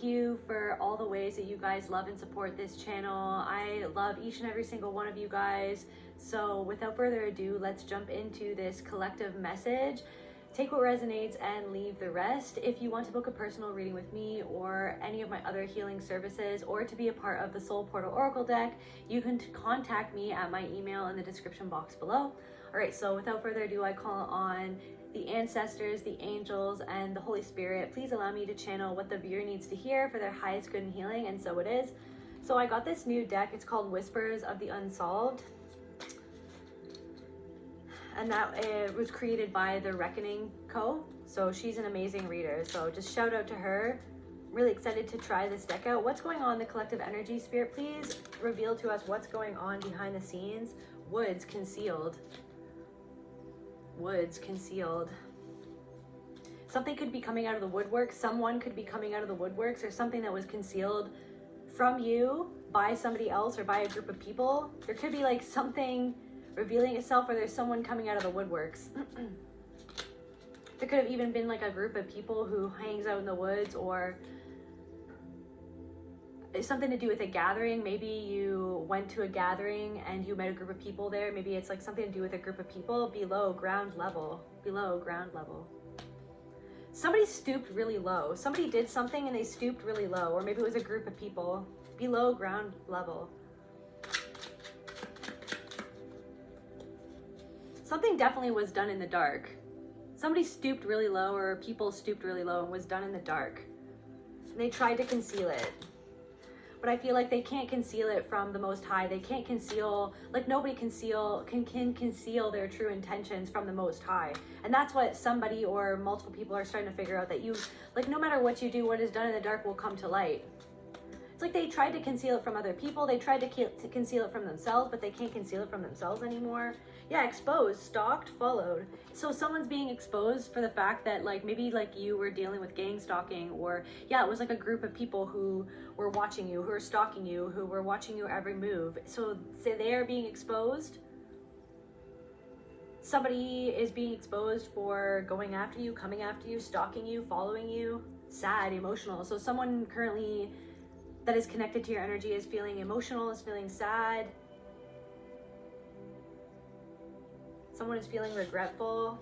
you for all the ways that you guys love and support this channel. I love each and every single one of you guys. So without further ado, let's jump into this collective message. Take what resonates and leave the rest. If you want to book a personal reading with me or any of my other healing services, or to be a part of the Soul Portal Oracle deck, you can contact me at my email in the description box below. All right, so without further ado, I call on the ancestors, the angels, and the Holy Spirit. Please allow me to channel what the viewer needs to hear for their highest good and healing, and so it is. So I got this new deck. It's called Whispers of the Unsolved. And that it was created by the Reckoning Co. So she's an amazing reader. So just shout out to her. I'm really excited to try this deck out. What's going on in the collective energy? Spirit, please reveal to us what's going on behind the scenes. Woods concealed. Woods concealed. Something could be coming out of the woodwork. Someone could be coming out of the woodworks, or something that was concealed from you by somebody else or by a group of people. There could be like something revealing itself, or there's someone coming out of the woodworks. There could have even been like a group of people who hangs out in the woods, or it's something to do with a gathering. Maybe you went to a gathering and you met a group of people there. Maybe it's like something to do with a group of people below ground level. Below ground level. Somebody stooped really low. Somebody did something and they stooped really low, or maybe it was a group of people below ground level. Something definitely was done in the dark. Somebody stooped really low, or people stooped really low and was done in the dark. And they tried to conceal it. But I feel like they can't conceal it from the Most High. They can't conceal, like nobody can conceal their true intentions from the Most High. And that's what somebody or multiple people are starting to figure out, that you, like no matter what you do, what is done in the dark will come to light. It's like they tried to conceal it from other people. They tried to conceal it from themselves, but they can't conceal it from themselves anymore. Yeah, exposed, stalked, followed. So someone's being exposed for the fact that like maybe like you were dealing with gang stalking, or yeah, it was like a group of people who were watching you, who were stalking you, who were watching your every move. So they are being exposed. Somebody is being exposed for going after you, coming after you, stalking you, following you. Sad, emotional. So someone currently that is connected to your energy is feeling emotional, is feeling sad. Someone is feeling regretful.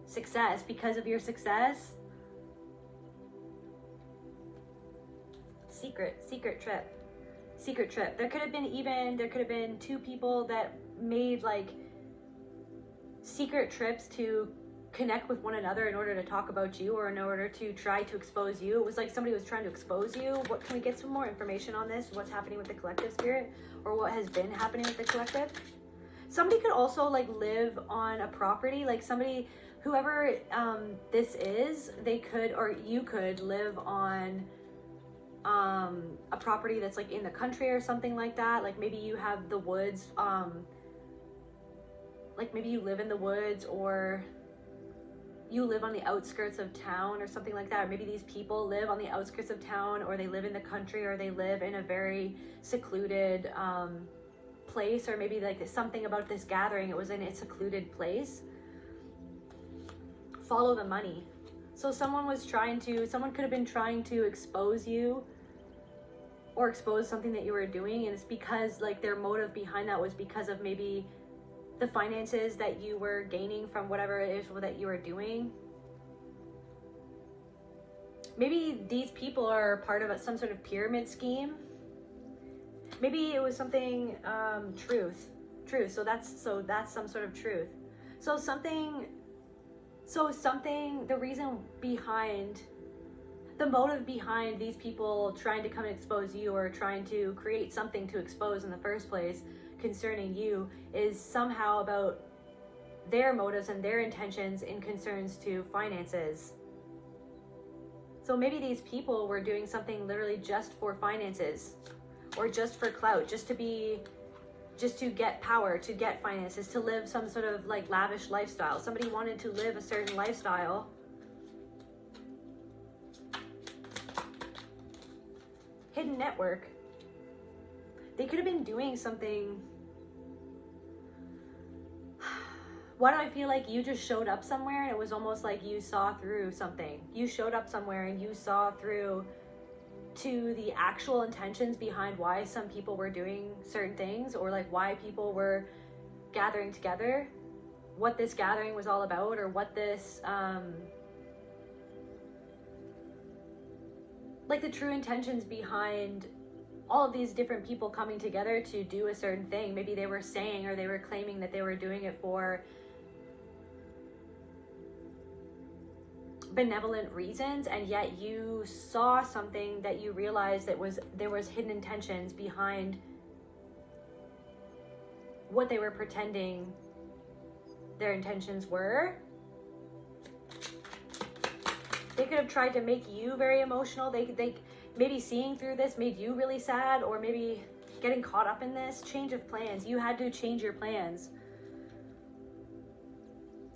Success, because of your success. Secret trip. Secret trip. There could have been two people that made like secret trips to connect with one another in order to talk about you, or in order to try to expose you. It was like somebody was trying to expose you. What can we get some more information on this? What's happening with the collective, Spirit, or what has been happening with the collective? Somebody could also like live on a property, like somebody, whoever this is, they could, or you could live on a property that's like in the country or something like that. Like maybe you have the woods, like maybe you live in the woods, or you live on the outskirts of town or something like that. Or maybe these people live on the outskirts of town, or they live in the country, or they live in a very secluded place, or maybe like something about this gathering, it was in a secluded place. Follow the money. So someone could have been trying to expose you, or expose something that you were doing, and it's because like their motive behind that was because of maybe the finances that you were gaining from whatever it is that you were doing. Maybe these people are part of some sort of pyramid scheme. Maybe it was something truth. So that's some sort of truth. The reason behind, the motive behind these people trying to come and expose you, or trying to create something to expose in the first place concerning you, is somehow about their motives and their intentions in concerns to finances. So maybe these people were doing something literally just for finances, or just for clout, just to get power, to get finances, to live some sort of like lavish lifestyle. Somebody wanted to live a certain lifestyle. Hidden network. They could have been doing something. Why do I feel like you just showed up somewhere and it was almost like you saw through something? You showed up somewhere and you saw through to the actual intentions behind why some people were doing certain things, or like why people were gathering together, what this gathering was all about, or what this like the true intentions behind all of these different people coming together to do a certain thing. Maybe they were saying, or they were claiming that they were doing it for benevolent reasons, and yet you saw something that you realized that there was hidden intentions behind what they were pretending their intentions were. They could have tried to make you very emotional. They maybe seeing through this made you really sad, or maybe getting caught up in this. Change of plans. You had to change your plans.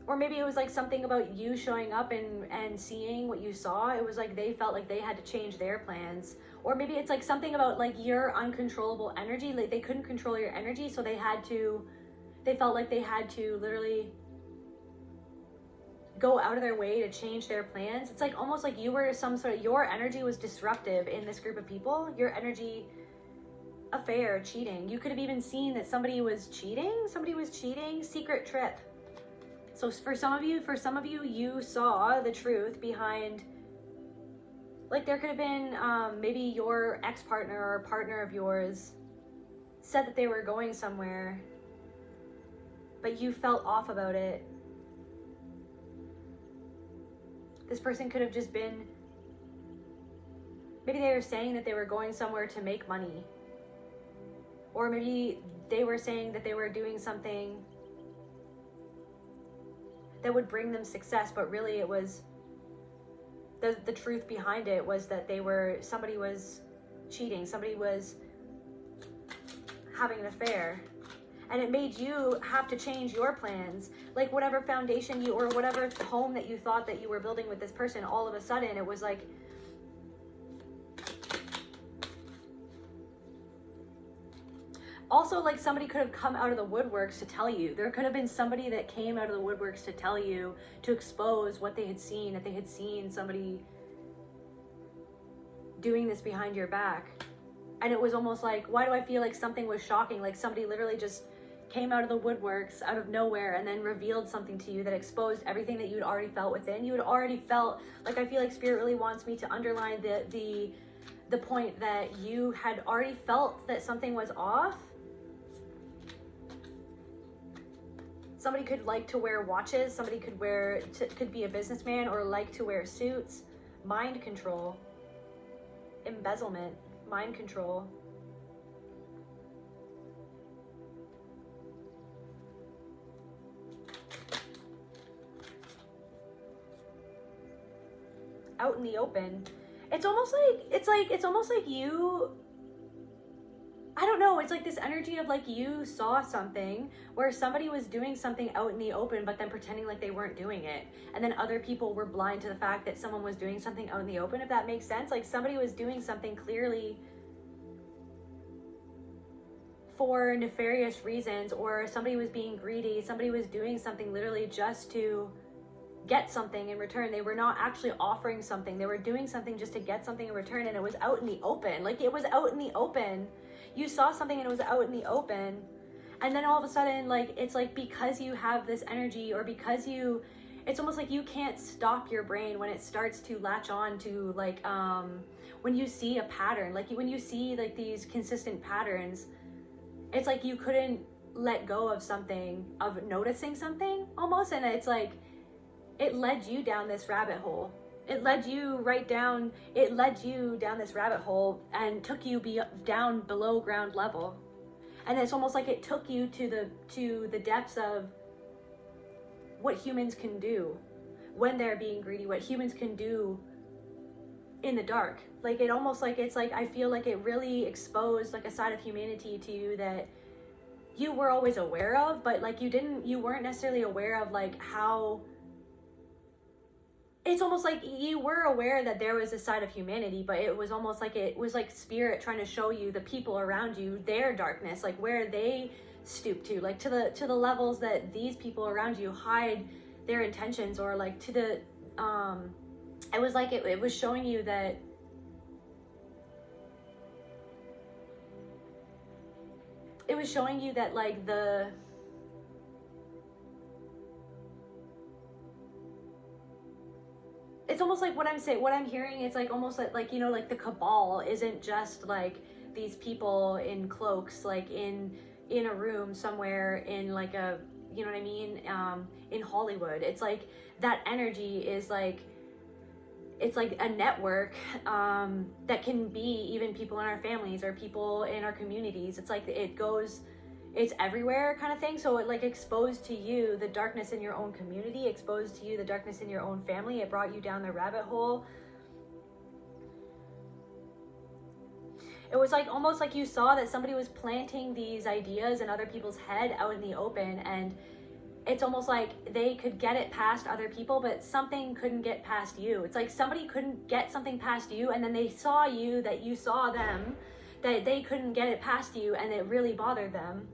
Or maybe it was like something about you showing up and seeing what you saw. It was like they felt like they had to change their plans. Or maybe it's like something about like your uncontrollable energy. Like they couldn't control your energy, so they felt like they had to literally go out of their way to change their plans. It's like almost like you were your energy was disruptive in this group of people. Your energy, affair, cheating. You could have even seen that somebody was cheating, secret trip. So for some of you, you saw the truth behind, like there could have been maybe your ex-partner or a partner of yours said that they were going somewhere, but you felt off about it. This person could have just been, maybe they were saying that they were going somewhere to make money. Or maybe they were saying that they were doing something that would bring them success, but really it was, the truth behind it was that somebody was cheating, somebody was having an affair. And it made you have to change your plans. Like whatever foundation or whatever home that you thought that you were building with this person, all of a sudden it was like, also like somebody could have come out of the woodworks to tell you. There could have been somebody that came out of the woodworks to tell you, to expose what they had seen, that they had seen somebody doing this behind your back. And it was almost like, why do I feel like something was shocking? Like somebody literally just came out of the woodworks out of nowhere and then revealed something to you that exposed everything that you'd already felt within. You had already felt, like I feel like Spirit really wants me to underline the point that you had already felt that something was off. Somebody could like to wear watches, somebody could be a businessman or like to wear suits. Mind control, embezzlement, mind control. Out in the open. It's almost like you, I don't know, it's like this energy of like you saw something where somebody was doing something out in the open, but then pretending like they weren't doing it. And then other people were blind to the fact that someone was doing something out in the open, if that makes sense. Like somebody was doing something clearly for nefarious reasons, or somebody was being greedy, somebody was doing something literally just to get something in return. They were not actually offering something. They were doing something just to get something in return, and it was out in the open. Like it was out in the open. You saw something and it was out in the open. And then all of a sudden, like, it's like because you have this energy, or because it's almost like you can't stop your brain when it starts to latch on to like, when you see a pattern, like when you see like these consistent patterns, it's like you couldn't let go of something, of noticing something almost. And it's like, it led you down this rabbit hole. It led you down this rabbit hole and took you down below ground level. And it's almost like it took you to the depths of what humans can do when they're being greedy, what humans can do in the dark. Like it almost like, it's like, I feel like it really exposed like a side of humanity to you that you were always aware of, but like you weren't necessarily aware of like how. It's almost like you were aware that there was a side of humanity, but it was almost like it was like Spirit trying to show you the people around you, their darkness, like where they stoop to, like to the levels that these people around you hide their intentions, or like to the it was like it was showing you that it was showing you that like it's almost like what I'm hearing, it's like almost like you know, like the cabal isn't just like these people in cloaks, like in a room somewhere in like a, you know what I mean, in Hollywood. It's like that energy is like, it's like a network that can be even people in our families or people in our communities. It's like it's everywhere kind of thing. So it like exposed to you the darkness in your own community, exposed to you the darkness in your own family. It brought you down the rabbit hole. It was like almost like you saw that somebody was planting these ideas in other people's head out in the open, and it's almost like they could get it past other people, but something couldn't get past you. It's like somebody couldn't get something past you, and then they saw you, that you saw them, that they couldn't get it past you, and it really bothered them.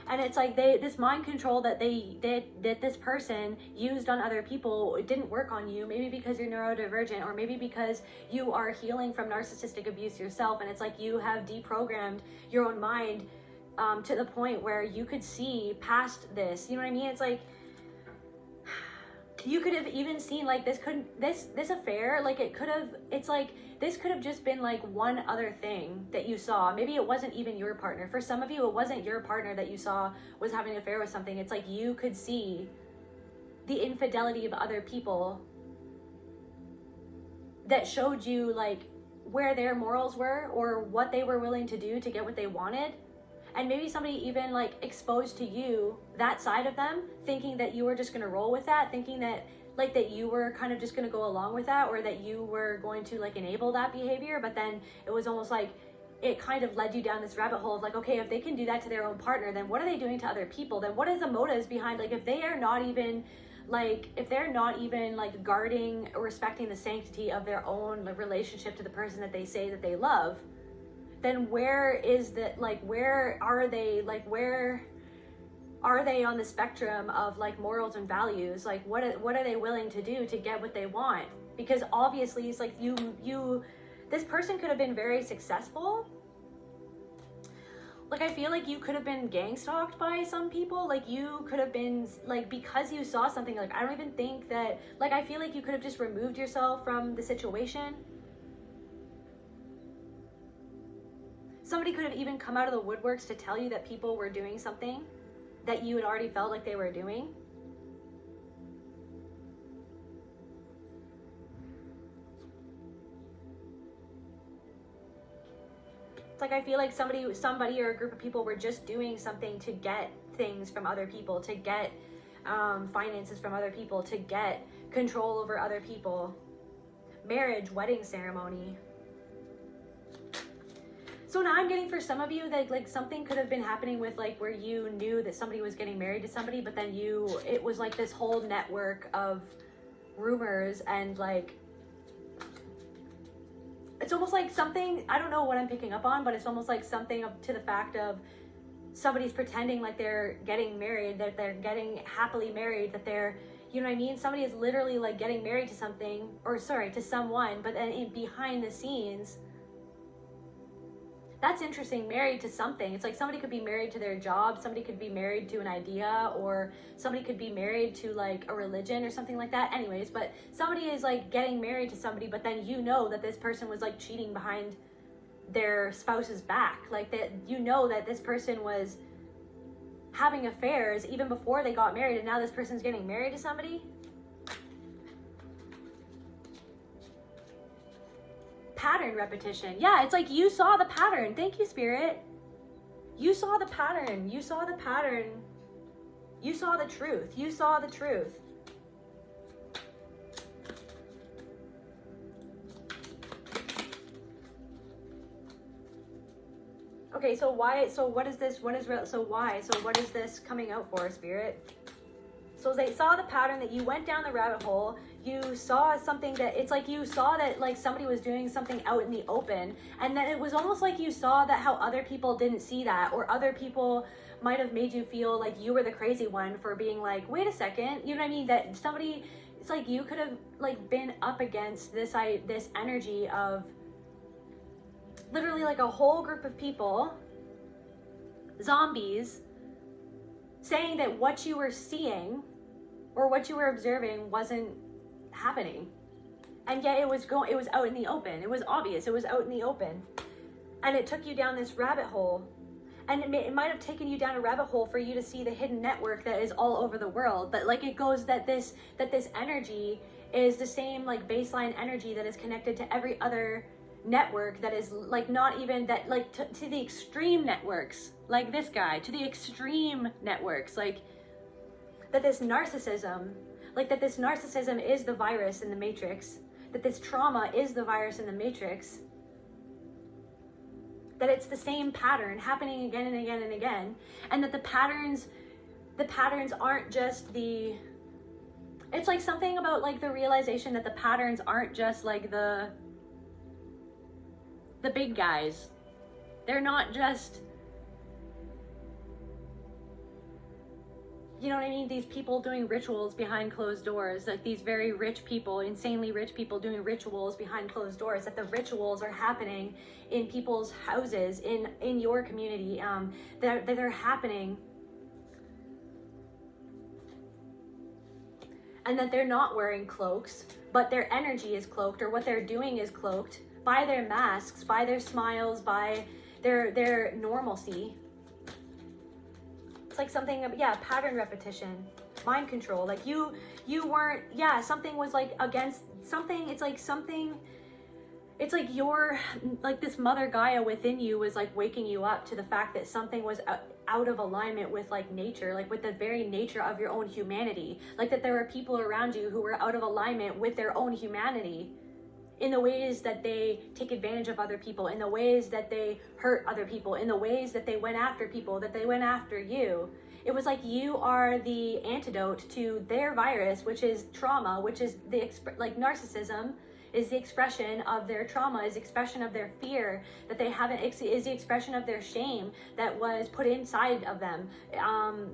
And it's like this mind control that this person used on other people, it didn't work on you. Maybe because you're neurodivergent, or maybe because you are healing from narcissistic abuse yourself. And it's like you have deprogrammed your own mind to the point where you could see past this. You know what I mean? It's like you could have even seen like this affair, like this could have just been like one other thing that you saw. Maybe it wasn't even your partner. For some of you, it wasn't your partner that you saw was having an affair with something. It's like you could see the infidelity of other people that showed you like where their morals were or what they were willing to do to get what they wanted. And maybe somebody even like exposed to you that side of them, thinking that you were just gonna roll with that, thinking that like that you were kind of just gonna go along with that, or that you were going to like enable that behavior. But then it was almost like it kind of led you down this rabbit hole of like, okay, if they can do that to their own partner, then what are they doing to other people? Then what is the motives behind, like, if they are not even like guarding or respecting the sanctity of their own like relationship to the person that they say that they love, then where is that, like, where are they on the spectrum of like morals and values? Like what are they willing to do to get what they want? Because obviously it's like this person could have been very successful. Like I feel like you could have been gang stalked by some people. Like you could have been like, because you saw something, like I don't even think that, like I feel like you could have just removed yourself from the situation. Somebody could have even come out of the woodworks to tell you that people were doing something that you had already felt like they were doing. It's like I feel like somebody or a group of people were just doing something to get things from other people, to get finances from other people, to get control over other people. Marriage, wedding ceremony. So now I'm getting for some of you that like something could have been happening with like where you knew that somebody was getting married to somebody, but then it was like this whole network of rumors, and like it's almost like something, I don't know what I'm picking up on, but it's almost like something up to the fact of somebody's pretending like they're getting married, that they're getting happily married, that they're, you know what I mean? Somebody is literally like getting married to something, or sorry, to someone, but then behind the scenes, that's interesting, married to something. It's like somebody could be married to their job, somebody could be married to an idea, or somebody could be married to like a religion or something like that. Anyways, but somebody is like getting married to somebody, but then you know that this person was like cheating behind their spouse's back. Like that, you know that this person was having affairs even before they got married, and now this person's getting married to somebody. Pattern repetition. Yeah, it's like you saw the pattern. Thank you, Spirit. You saw the pattern. You saw the pattern. You saw the truth. You saw the truth. Okay, so why? So what is this? What is real? So why? So what is this coming out for, Spirit? So they saw the pattern that you went down the rabbit hole. You saw something that, it's like you saw that like somebody was doing something out in the open, and then it was almost like you saw that how other people didn't see that, or other people might have made you feel like you were the crazy one for being like, wait a second, you know what I mean? That somebody, it's like you could have like been up against this energy of literally like a whole group of people zombies, saying that what you were seeing or what you were observing wasn't happening. And yet it was out in the open. It was obvious. It was out in the open. And it took you down this rabbit hole. And it might have taken you down a rabbit hole for you to see the hidden network that is all over the world. But like it goes that this energy is the same like baseline energy that is connected to every other network that is like not even that like to the extreme networks, like this guy, to the extreme networks, like that this narcissism is the virus in the matrix, that this trauma is the virus in the matrix, that it's the same pattern happening again and again and again, and that the patterns aren't just it's like something about like the realization that the patterns aren't just like the big guys. They're not just, you know what I mean? These people doing rituals behind closed doors, like these very rich people, insanely rich people doing rituals behind closed doors, that the rituals are happening in people's houses, in your community, that they're happening. And that they're not wearing cloaks, but their energy is cloaked, or what they're doing is cloaked by their masks, by their smiles, by their normalcy. It's like something, pattern repetition, mind control. Like you weren't, something was like against something. It's like your, like this mother Gaia within you was like waking you up to the fact that something was out of alignment with like nature, like with the very nature of your own humanity. Like that there were people around you who were out of alignment with their own humanity, in the ways that they take advantage of other people, in the ways that they hurt other people, in the ways that they went after people, that they went after you. It was like you are the antidote to their virus, which is trauma, which is like narcissism is the expression of their trauma, is the expression of their fear that they haven't, is the expression of their shame that was put inside of them,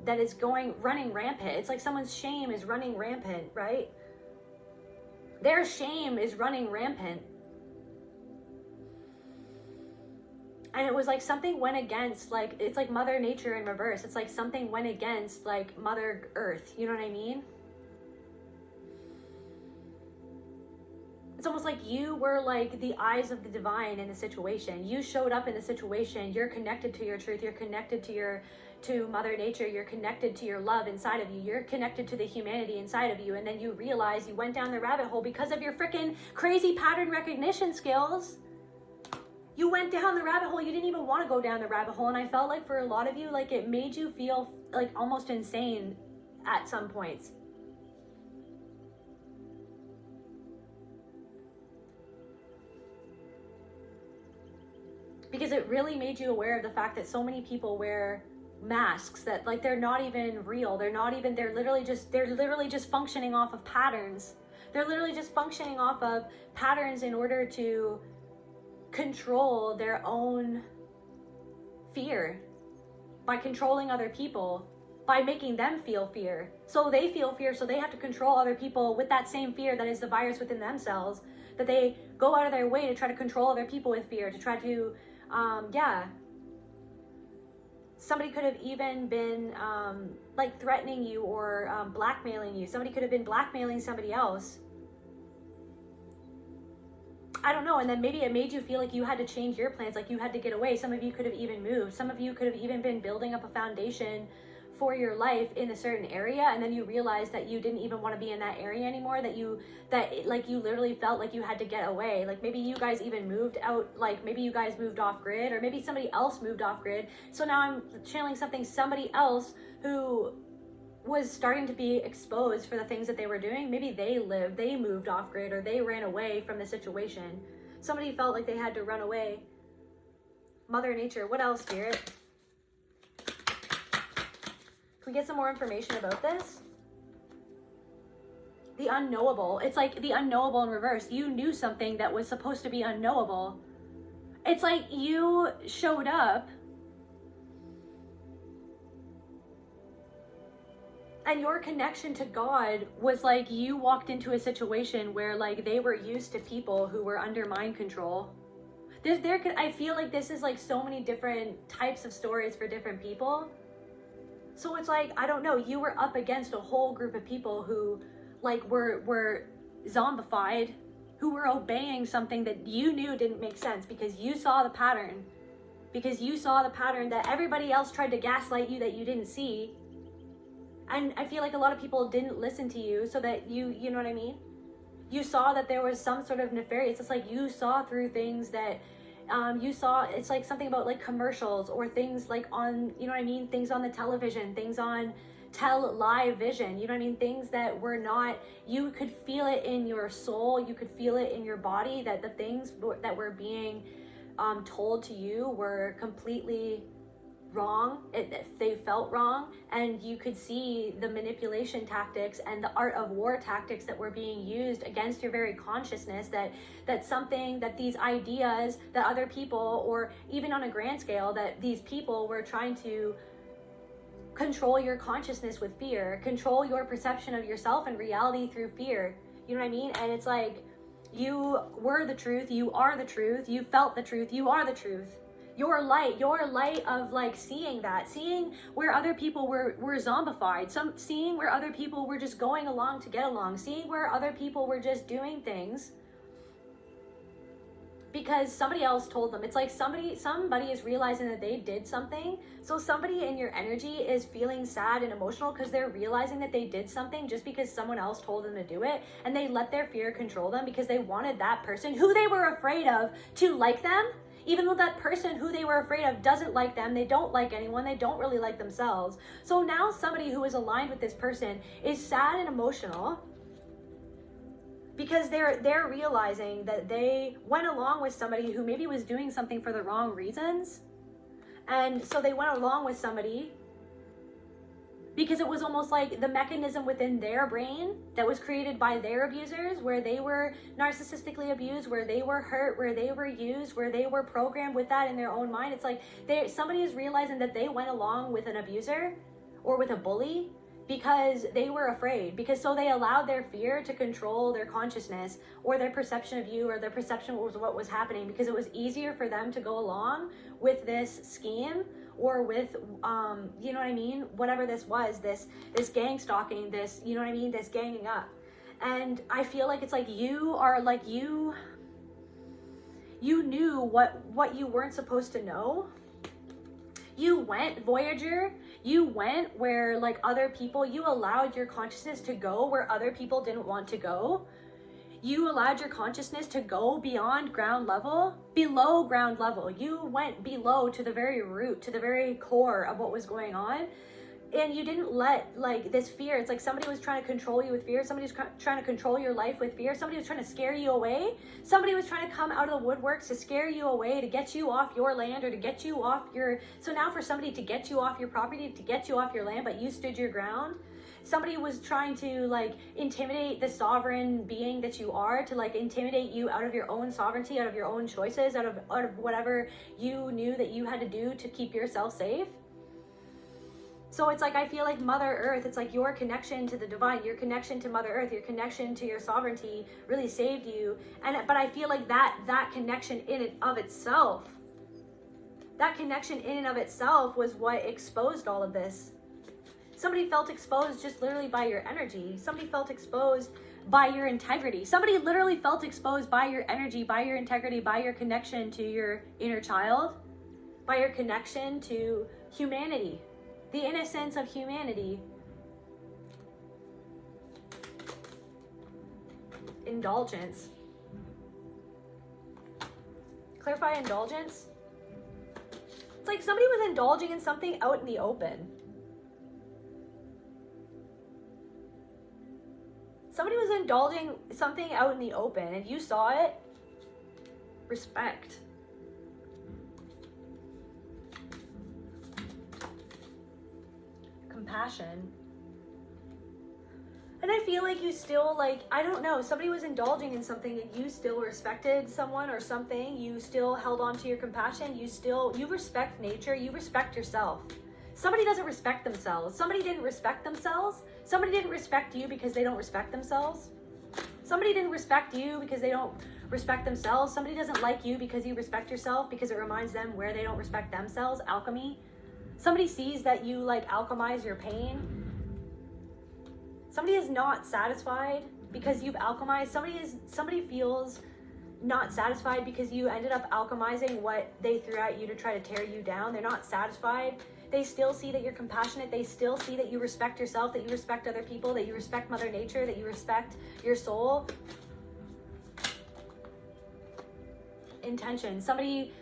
that is running rampant. It's like someone's shame is running rampant, right? Their shame is running rampant. And it was like something went against, like, it's like Mother Nature in reverse. It's like something went against, like, Mother Earth. You know what I mean? It's almost like you were like the eyes of the divine in the situation. You showed up in the situation. You're connected to your truth. You're connected to Mother Nature. You're connected to your love inside of you. You're connected to the humanity inside of you. And then you realize you went down the rabbit hole because of your freaking crazy pattern recognition skills. You went down the rabbit hole. You didn't even want to go down the rabbit hole. And I felt like for a lot of you, like it made you feel like almost insane at some points. Because it really made you aware of the fact that so many people wear masks that like they're not even real. They're literally just functioning off of patterns. They're literally just functioning off of patterns in order to control their own fear, by controlling other people, by making them feel fear. So they feel fear, so they have to control other people with that same fear that is the virus within themselves, that they go out of their way to try to control other people with fear, to try to somebody could have even been like threatening you or blackmailing you. Somebody could have been blackmailing somebody else. I don't know. And then maybe it made you feel like you had to change your plans, like you had to get away. Some of you could have even moved. Some of you could have even been building up a foundation for your life in a certain area, and then you realized that you didn't even want to be in that area anymore, that you literally felt like you had to get away. Like maybe you guys even moved out, like maybe you guys moved off grid, or maybe somebody else moved off grid. So now I'm channeling somebody else who was starting to be exposed for the things that they were doing. Maybe they moved off grid, or they ran away from the situation. Somebody felt like they had to run away. Mother Nature, what else, Spirit? Can we get some more information about this? The unknowable. It's like the unknowable in reverse. You knew something that was supposed to be unknowable. It's like you showed up and your connection to God was like you walked into a situation where like they were used to people who were under mind control. I feel like this is like so many different types of stories for different people. So it's like, I don't know, you were up against a whole group of people who like were zombified, who were obeying something that you knew didn't make sense because you saw the pattern. Because you saw the pattern that everybody else tried to gaslight you that you didn't see. And I feel like a lot of people didn't listen to you so that you know what I mean? You saw that there was some sort of nefarious, it's like you saw through things that you saw, it's like something about like commercials or things like on, you know what I mean? Things on the television, things on live vision, you know what I mean? Things that were not, you could feel it in your soul, you could feel it in your body that the things that were being told to you were completely wrong. They felt wrong, and you could see the manipulation tactics and the art of war tactics that were being used against your very consciousness, that something, that these ideas that other people, or even on a grand scale, that these people were trying to control your consciousness with fear, control your perception of yourself and reality through fear, you know what I mean? And it's like, you were the truth, you are the truth, you felt the truth, you are the truth. Your light of like seeing where other people were zombified, seeing where other people were just going along to get along, seeing where other people were just doing things because somebody else told them. It's like somebody is realizing that they did something. So somebody in your energy is feeling sad and emotional because they're realizing that they did something just because someone else told them to do it, and they let their fear control them because they wanted that person who they were afraid of to like them, even though that person who they were afraid of doesn't like them. They don't like anyone, they don't really like themselves. So now somebody who is aligned with this person is sad and emotional because they're realizing that they went along with somebody who maybe was doing something for the wrong reasons. And so they went along with somebody because it was almost like the mechanism within their brain that was created by their abusers, where they were narcissistically abused, where they were hurt, where they were used, where they were programmed with that in their own mind. It's like somebody is realizing that they went along with an abuser or with a bully because they were afraid, because so they allowed their fear to control their consciousness or their perception of you, or their perception of what was happening, because it was easier for them to go along with this scheme or with you know what I mean, whatever this was, this gang stalking, this, you know what I mean, this ganging up. And I feel like it's like you are like, you knew what you weren't supposed to know. You went, Voyager, you went where like other people, you allowed your consciousness to go where other people didn't want to go. You allowed your consciousness to go beyond ground level, below ground level. You went below to the very root, to the very core of what was going on. And you didn't let like this fear, it's like somebody was trying to control you with fear. Somebody was trying to control your life with fear. Somebody was trying to scare you away. Somebody was trying to come out of the woodworks to scare you away, to get you off your land, or to get you off your, so now for somebody to get you off your property, to get you off your land, but you stood your ground. Somebody was trying to like intimidate the sovereign being that you are, to like intimidate you out of your own sovereignty, out of your own choices, out of whatever you knew that you had to do to keep yourself safe. So it's like, I feel like Mother Earth, it's like your connection to the divine, your connection to Mother Earth, your connection to your sovereignty really saved you. But I feel like that connection in and of itself, that connection in and of itself was what exposed all of this. Somebody felt exposed just literally by your energy. Somebody felt exposed by your integrity. Somebody literally felt exposed by your energy, by your integrity, by your connection to your inner child, by your connection to humanity. The innocence of humanity. Indulgence. Clarify indulgence. It's like somebody was indulging in something out in the open. Somebody was indulging something out in the open and you saw it. Respect. Compassion. And I feel like you still, like, I don't know, somebody was indulging in something and you still respected someone or something. You still held on to your compassion. You respect nature. You respect yourself. Somebody doesn't respect themselves. Somebody didn't respect themselves. Somebody didn't respect you because they don't respect themselves. Somebody didn't respect you because they don't respect themselves. Somebody doesn't like you because you respect yourself, because it reminds them where they don't respect themselves. Alchemy. Somebody sees that you like alchemize your pain. Somebody is not satisfied because you've alchemized. Somebody feels not satisfied because you ended up alchemizing what they threw at you to try to tear you down. They're not satisfied. They still see that you're compassionate. They still see that you respect yourself, that you respect other people, that you respect Mother Nature, that you respect your soul. Intention. Somebody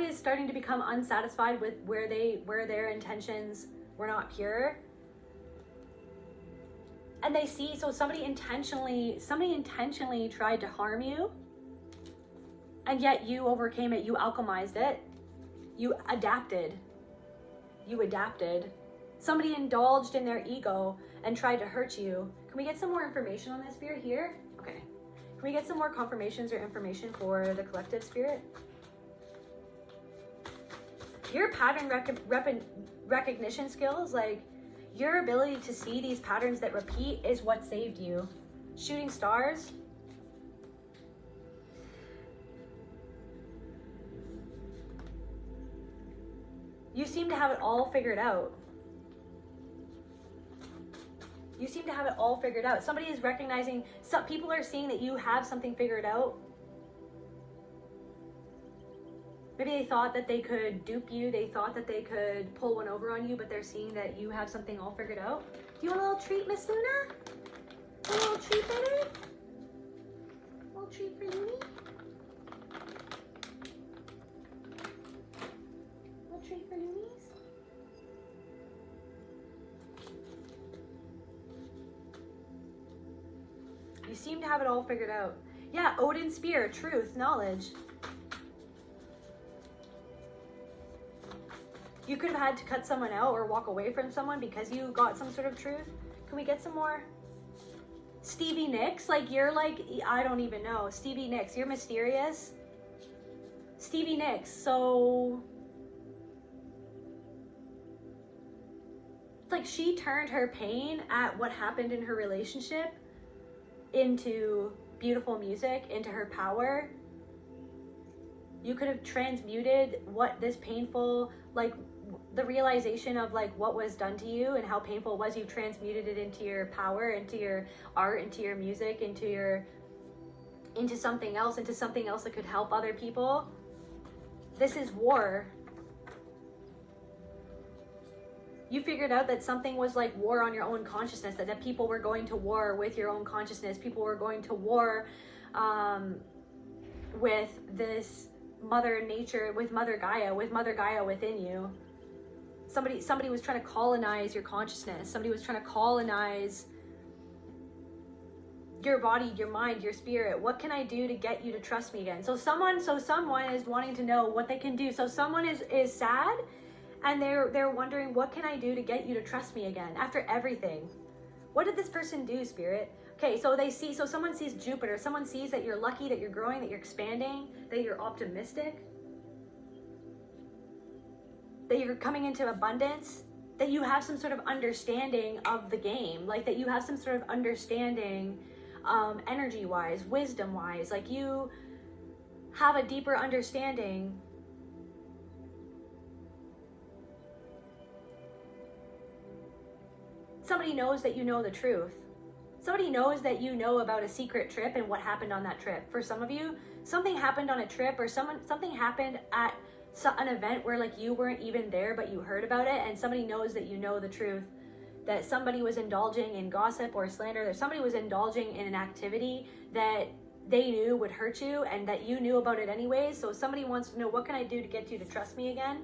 is starting to become unsatisfied with where their intentions were not pure. And they see, so somebody intentionally tried to harm you, and yet you overcame it. You alchemized it. You adapted. Somebody indulged in their ego and tried to hurt you. Can we get some more information on this, Spirit, here? Okay. Can we get some more confirmations or information for the collective, Spirit? Your pattern recognition skills, like your ability to see these patterns that repeat, is what saved you. Shooting stars. You seem to have it all figured out. Somebody is recognizing, some people are seeing that you have something figured out. Maybe they thought that they could dupe you. They thought that they could pull one over on you, but they're seeing that you have something all figured out. Do you want a little treat, Miss Luna? A little treat, baby? A little treat for Looney? A little treat for Loonies? You seem to have it all figured out. Yeah, Odin's spear, truth, knowledge. You could have had to cut someone out or walk away from someone because you got some sort of truth. Can we get some more? Stevie Nicks, like you're like, I don't even know. Stevie Nicks, you're mysterious. Stevie Nicks, so it's like she turned her pain at what happened in her relationship into beautiful music, into her power. You could have transmuted what this painful, like the realization of like what was done to you and how painful it was. You transmuted it into your power, into your art, into your music, into something else that could help other people. This is war. You figured out that something was like war on your own consciousness, that people were going to war with your own consciousness. People were going to war with this Mother Nature, with Mother Gaia within you. Somebody was trying to colonize your consciousness. Somebody was trying to colonize your body, your mind, your spirit. What can I do to get you to trust me again? So someone is wanting to know what they can do. So someone is sad and they're wondering, what can I do to get you to trust me again after everything? What did this person do, Spirit? Okay, so someone sees Jupiter. Someone sees that you're lucky, that you're growing, that you're expanding, that you're optimistic, that you're coming into abundance, that you have some sort of understanding of the game, like that you have some sort of understanding energy-wise, wisdom-wise, like you have a deeper understanding. Somebody knows that you know the truth. Somebody knows that you know about a secret trip and what happened on that trip. For some of you, something happened on a trip, or something happened at an event where like you weren't even there, but you heard about it, and somebody knows that you know the truth, that somebody was indulging in gossip or slander, that somebody was indulging in an activity that they knew would hurt you and that you knew about it anyways. So somebody wants to know, what can I do to get you to trust me again?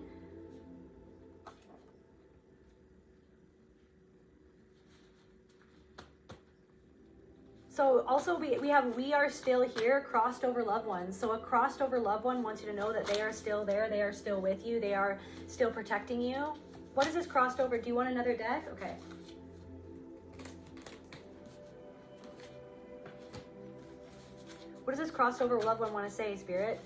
So also we have "we are still here" crossed over loved ones. So a crossed over loved one wants you to know that they are still there. They are still with you. They are still protecting you. What is this crossed over? Do you want another deck? Okay. What does this crossed over loved one want to say, Spirit?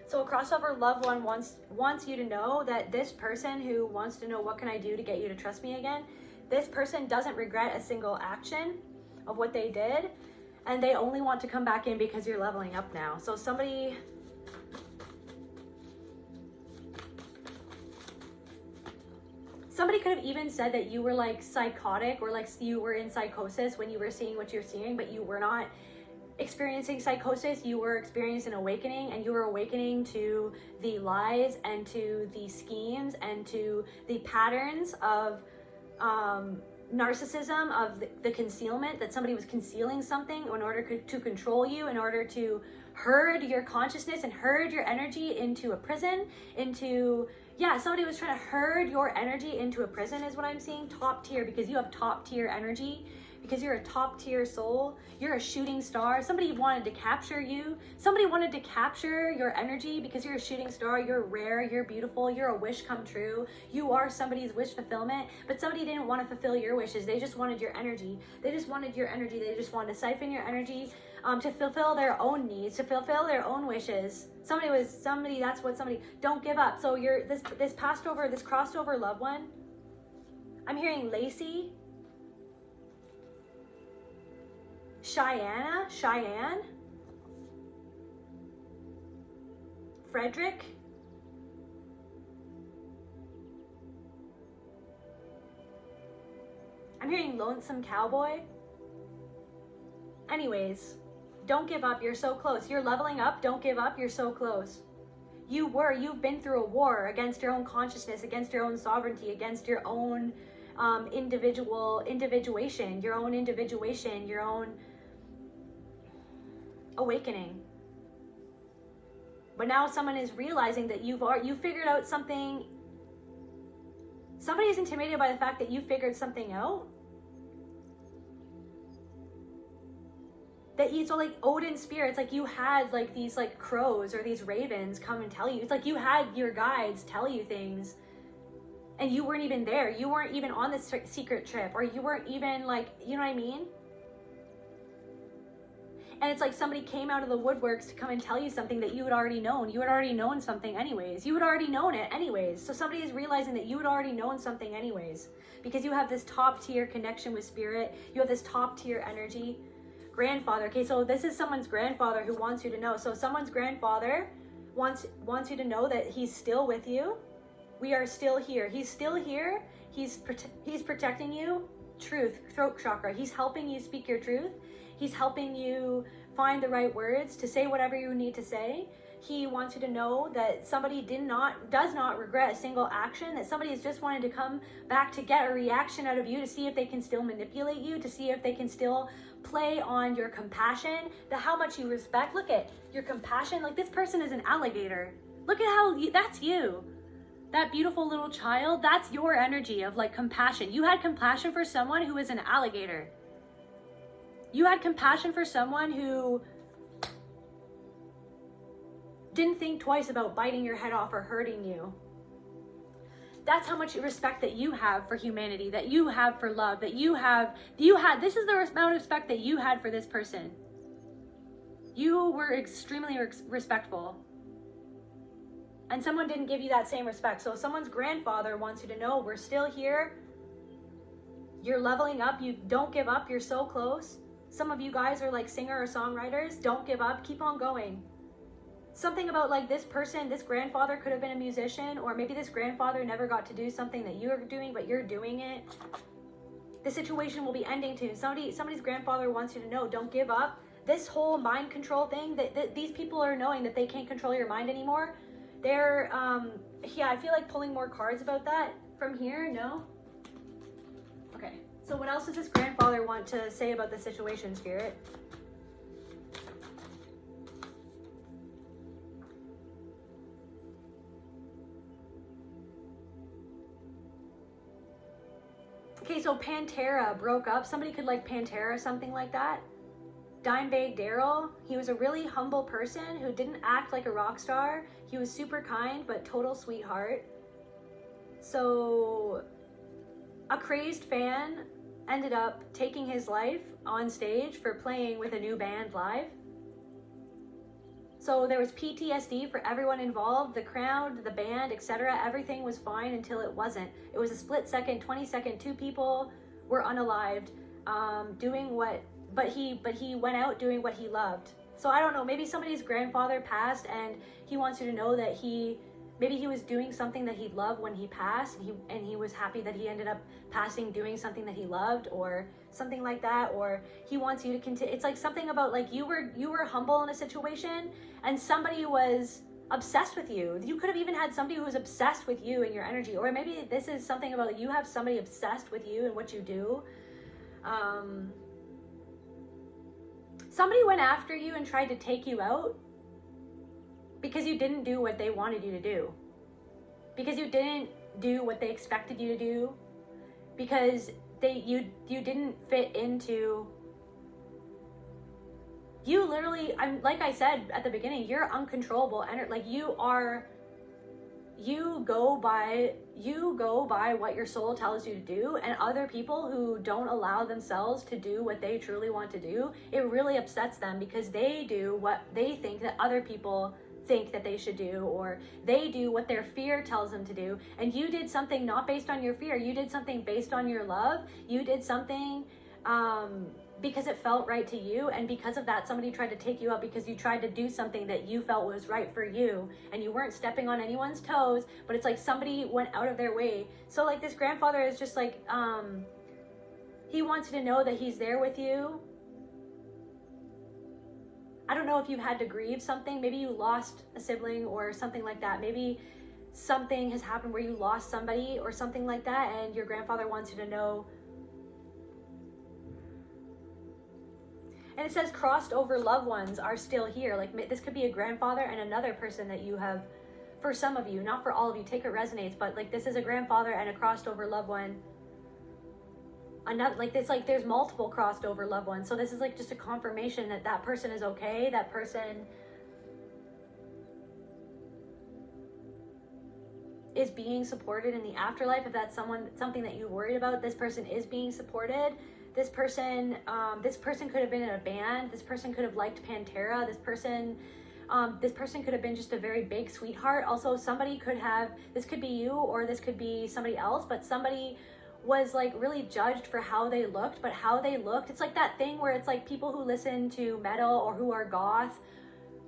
So crossover loved one wants you to know that this person who wants to know what can I do to get you to trust me again, this person doesn't regret a single action of what they did, and they only want to come back in because you're leveling up now. So somebody could have even said that you were like psychotic, or like you were in psychosis when you were seeing what you're seeing, but you were not experiencing psychosis. You were experiencing awakening, and you were awakening to the lies and to the schemes and to the patterns of narcissism, of the concealment, that somebody was concealing something in order to control you, in order to herd your consciousness and herd your energy into a prison, into, yeah, somebody was trying to herd your energy into a prison is what I'm seeing. Top tier, because you have top tier energy, because you're a top tier soul. You're a shooting star. Somebody wanted to capture you. Somebody wanted to capture your energy because you're a shooting star. You're rare. You're beautiful. You're a wish come true. You are somebody's wish fulfillment, but somebody didn't want to fulfill your wishes. They just wanted your energy. They just wanted your energy. They just wanted to siphon your energy to fulfill their own needs, to fulfill their own wishes. Don't give up. So you're this crossed over loved one. I'm hearing Lacey, Cheyenne, Frederick, I'm hearing Lonesome Cowboy. Anyways, don't give up. You're so close. You're leveling up. Don't give up. You're so close. You've been through a war against your own consciousness, against your own sovereignty, against your own individuation, your own awakening. But now someone is realizing that you figured out something. Somebody is intimidated by the fact that you figured something out. So like Odin spirits, like you had like these like crows or these ravens come and tell you. It's like you had your guides tell you things, and you weren't even there. You weren't even on this secret trip, or you weren't even like, you know what I mean? And it's like somebody came out of the woodworks to come and tell you something that you had already known. You had already known something anyways. You had already known it anyways. So somebody is realizing that you had already known something anyways, because you have this top tier connection with spirit. You have this top tier energy. Grandfather. Okay, so this is someone's grandfather who wants you to know. So someone's grandfather wants you to know that he's still with you. We are still here. He's still here. He's protecting you. Truth, throat chakra. He's helping you speak your truth. He's helping you find the right words to say whatever you need to say. He wants you to know that somebody does not regret a single action, that somebody is just wanting to come back to get a reaction out of you, to see if they can still manipulate you, to see if they can still play on your compassion, how much you respect. Look at your compassion. Like, this person is an alligator. Look at how that's you. That beautiful little child, that's your energy of like compassion. You had compassion for someone who is an alligator. You had compassion for someone who didn't think twice about biting your head off or hurting you. That's how much respect that you have for humanity, that you have for love, this is the amount of respect that you had for this person. You were extremely respectful. And someone didn't give you that same respect. So someone's grandfather wants you to know, we're still here. You're leveling up. You don't give up. You're so close. Some of you guys are like singer or songwriters. Don't give up. Keep on going. Something about like this person, this grandfather could have been a musician, or maybe this grandfather never got to do something that you're doing, but you're doing it. The situation will be ending too. Somebody's grandfather wants you to know, don't give up. This whole mind control thing, that these people are knowing that they can't control your mind anymore. They're, yeah, I feel like pulling more cards about that from here. No? Okay. So what else does this grandfather want to say about the situation, Spirit? Okay, so Pantera broke up. Somebody could like Pantera, something like that. Dimebag Daryl, he was a really humble person who didn't act like a rock star. He was super kind, but total sweetheart. So a crazed fan ended up taking his life on stage for playing with a new band live. So there was PTSD for everyone involved, the crowd, the band, etc. Everything was fine until it wasn't. It was a split second, 20-second, 2 people were unalived, but he went out doing what he loved. So I don't know, maybe somebody's grandfather passed and he wants you to know that maybe he was doing something that he loved when he passed, and he was happy that he ended up passing doing something that he loved, or something like that. Or he wants you to continue. It's like something about like you were humble in a situation and somebody was obsessed with you. You could have even had somebody who was obsessed with you and your energy, or maybe this is something about you have somebody obsessed with you and what you do. Somebody went after you and tried to take you out because you didn't do what they wanted you to do, because you didn't do what they expected you to do, because you didn't fit into. You literally, like I said at the beginning, you're uncontrollable, and like you go by what your soul tells you to do, and other people who don't allow themselves to do what they truly want to do, it really upsets them because they do what they think that other people think that they should do, or they do what their fear tells them to do. And you did something not based on your fear, you did something based on your love, you did something because it felt right to you, and because of that somebody tried to take you out because you tried to do something that you felt was right for you, and you weren't stepping on anyone's toes, but it's like somebody went out of their way. So like this grandfather is just like he wants you to know that he's there with you. I don't know if you've had to grieve something. Maybe you lost a sibling or something like that. Maybe something has happened where you lost somebody or something like that, and your grandfather wants you to know. And it says crossed over loved ones are still here. Like this could be a grandfather and another person that you have, for some of you, not for all of you, take it resonates, but like this is a grandfather and a crossed over loved one. Another, like this, like there's multiple crossed over loved ones. So this is like just a confirmation that that person is okay. That person is being supported in the afterlife. If that's something that you worried about, this person is being supported. This person could have been in a band. This person could have liked Pantera. This person could have been just a very big sweetheart. Also, somebody could have, this could be you or this could be somebody else, but somebody was like really judged for how they looked, but how they looked, it's like that thing where it's like people who listen to metal or who are goth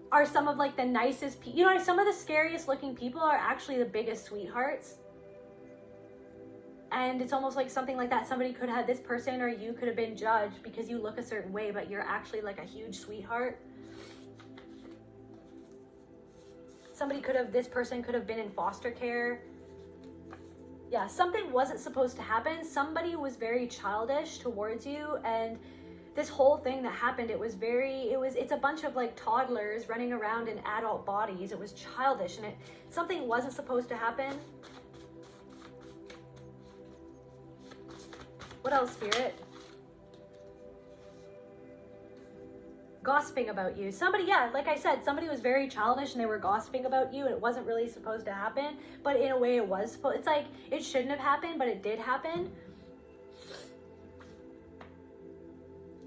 are some of like the nicest people. You know, some of the scariest looking people are actually the biggest sweethearts. And it's almost like something like that. Somebody could have, this person or you could have been judged because you look a certain way, but you're actually like a huge sweetheart. This person could have been in foster care. Yeah, something wasn't supposed to happen. Somebody was very childish towards you, and this whole thing that happened, it's a bunch of like toddlers running around in adult bodies. It was childish, and something wasn't supposed to happen. What else, Spirit? Gossiping about you. Somebody, yeah, like I said, somebody was very childish and they were gossiping about you, and it wasn't really supposed to happen, but in a way it was supposed. It's like it shouldn't have happened, but it did happen.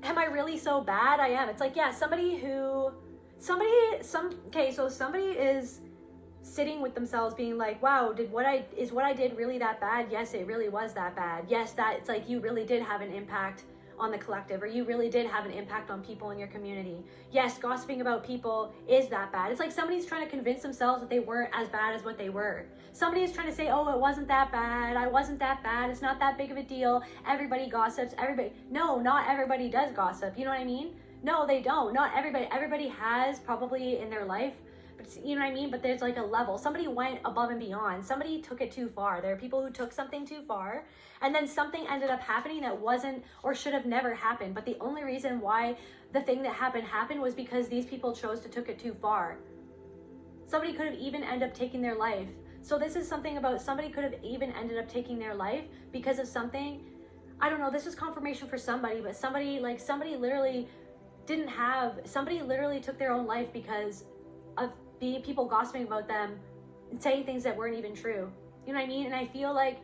Am I really so bad? I am. It's like, yeah, somebody is sitting with themselves being like, wow, what I did really that bad? Yes, it really was that bad. Yes, it's like you really did have an impact on the collective, or you really did have an impact on people in your community. Yes, gossiping about people is that bad. It's like somebody's trying to convince themselves that they weren't as bad as what they were. Somebody is trying to say, oh, it wasn't that bad. I wasn't that bad. It's not that big of a deal. Everybody gossips. No, not everybody does gossip. You know what I mean? No, they don't. Not everybody. Everybody has probably in their life, but you know what I mean? But there's like a level. Somebody went above and beyond. Somebody took it too far. There are people who took something too far, and then something ended up happening that wasn't or should have never happened. But the only reason why the thing that happened was because these people chose to took it too far. Somebody could have even ended up taking their life. So this is something about somebody could have even ended up taking their life because of something. I don't know. This is confirmation for somebody, but somebody literally took their own life because of people gossiping about them and saying things that weren't even true. You know what I mean? And I feel like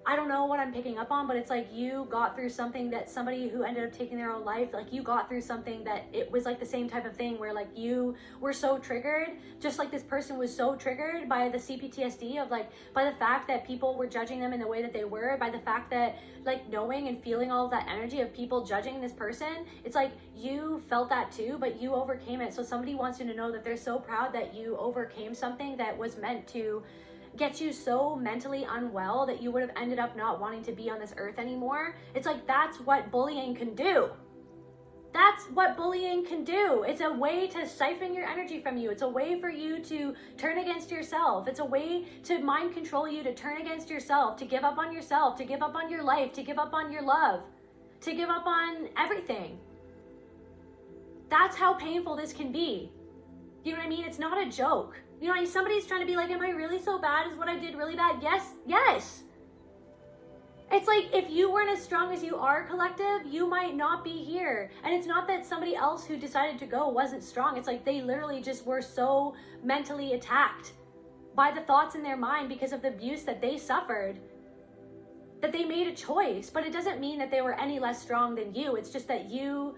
I don't know what I'm picking up on, but it's like you got through something that somebody who ended up taking their own life, like you got through something that it was like the same type of thing where like you were so triggered, just like this person was so triggered by the CPTSD of like, by the fact that people were judging them in the way that they were, by the fact that like knowing and feeling all of that energy of people judging this person, it's like you felt that too, but you overcame it. So somebody wants you to know that they're so proud that you overcame something that was meant to get you so mentally unwell that you would have ended up not wanting to be on this earth anymore. It's like, that's what bullying can do. That's what bullying can do. It's a way to siphon your energy from you. It's a way for you to turn against yourself. It's a way to mind control you, to turn against yourself, to give up on yourself, to give up on your life, to give up on your love, to give up on everything. That's how painful this can be. You know what I mean? It's not a joke. You know, somebody's trying to be like, am I really so bad? Is what I did really bad? Yes. It's like, if you weren't as strong as you are, collective, you might not be here. And it's not that somebody else who decided to go wasn't strong. It's like they literally just were so mentally attacked by the thoughts in their mind because of the abuse that they suffered, that they made a choice. But it doesn't mean that they were any less strong than you. It's just that you,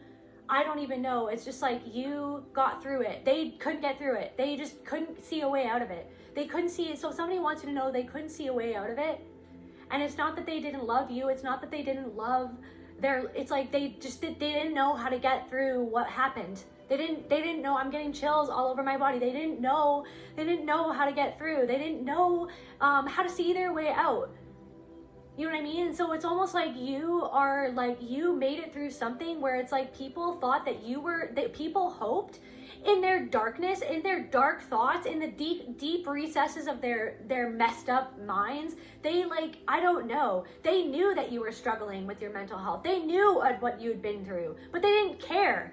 I don't even know. It's just like you got through it. They couldn't get through it. They just couldn't see a way out of it. They couldn't see it. So somebody wants you to know they couldn't see a way out of it. And it's not that they didn't love you. It's not that they didn't love it's like they didn't know how to get through what happened. They didn't know. I'm getting chills all over my body. They didn't know how to get through. They didn't know how to see their way out. You know what I mean? And so it's almost like you made it through something where it's like people thought that people hoped in their darkness, in their dark thoughts, in the deep recesses of their messed up minds. They I don't know. They knew that you were struggling with your mental health. They knew what you'd been through, but they didn't care.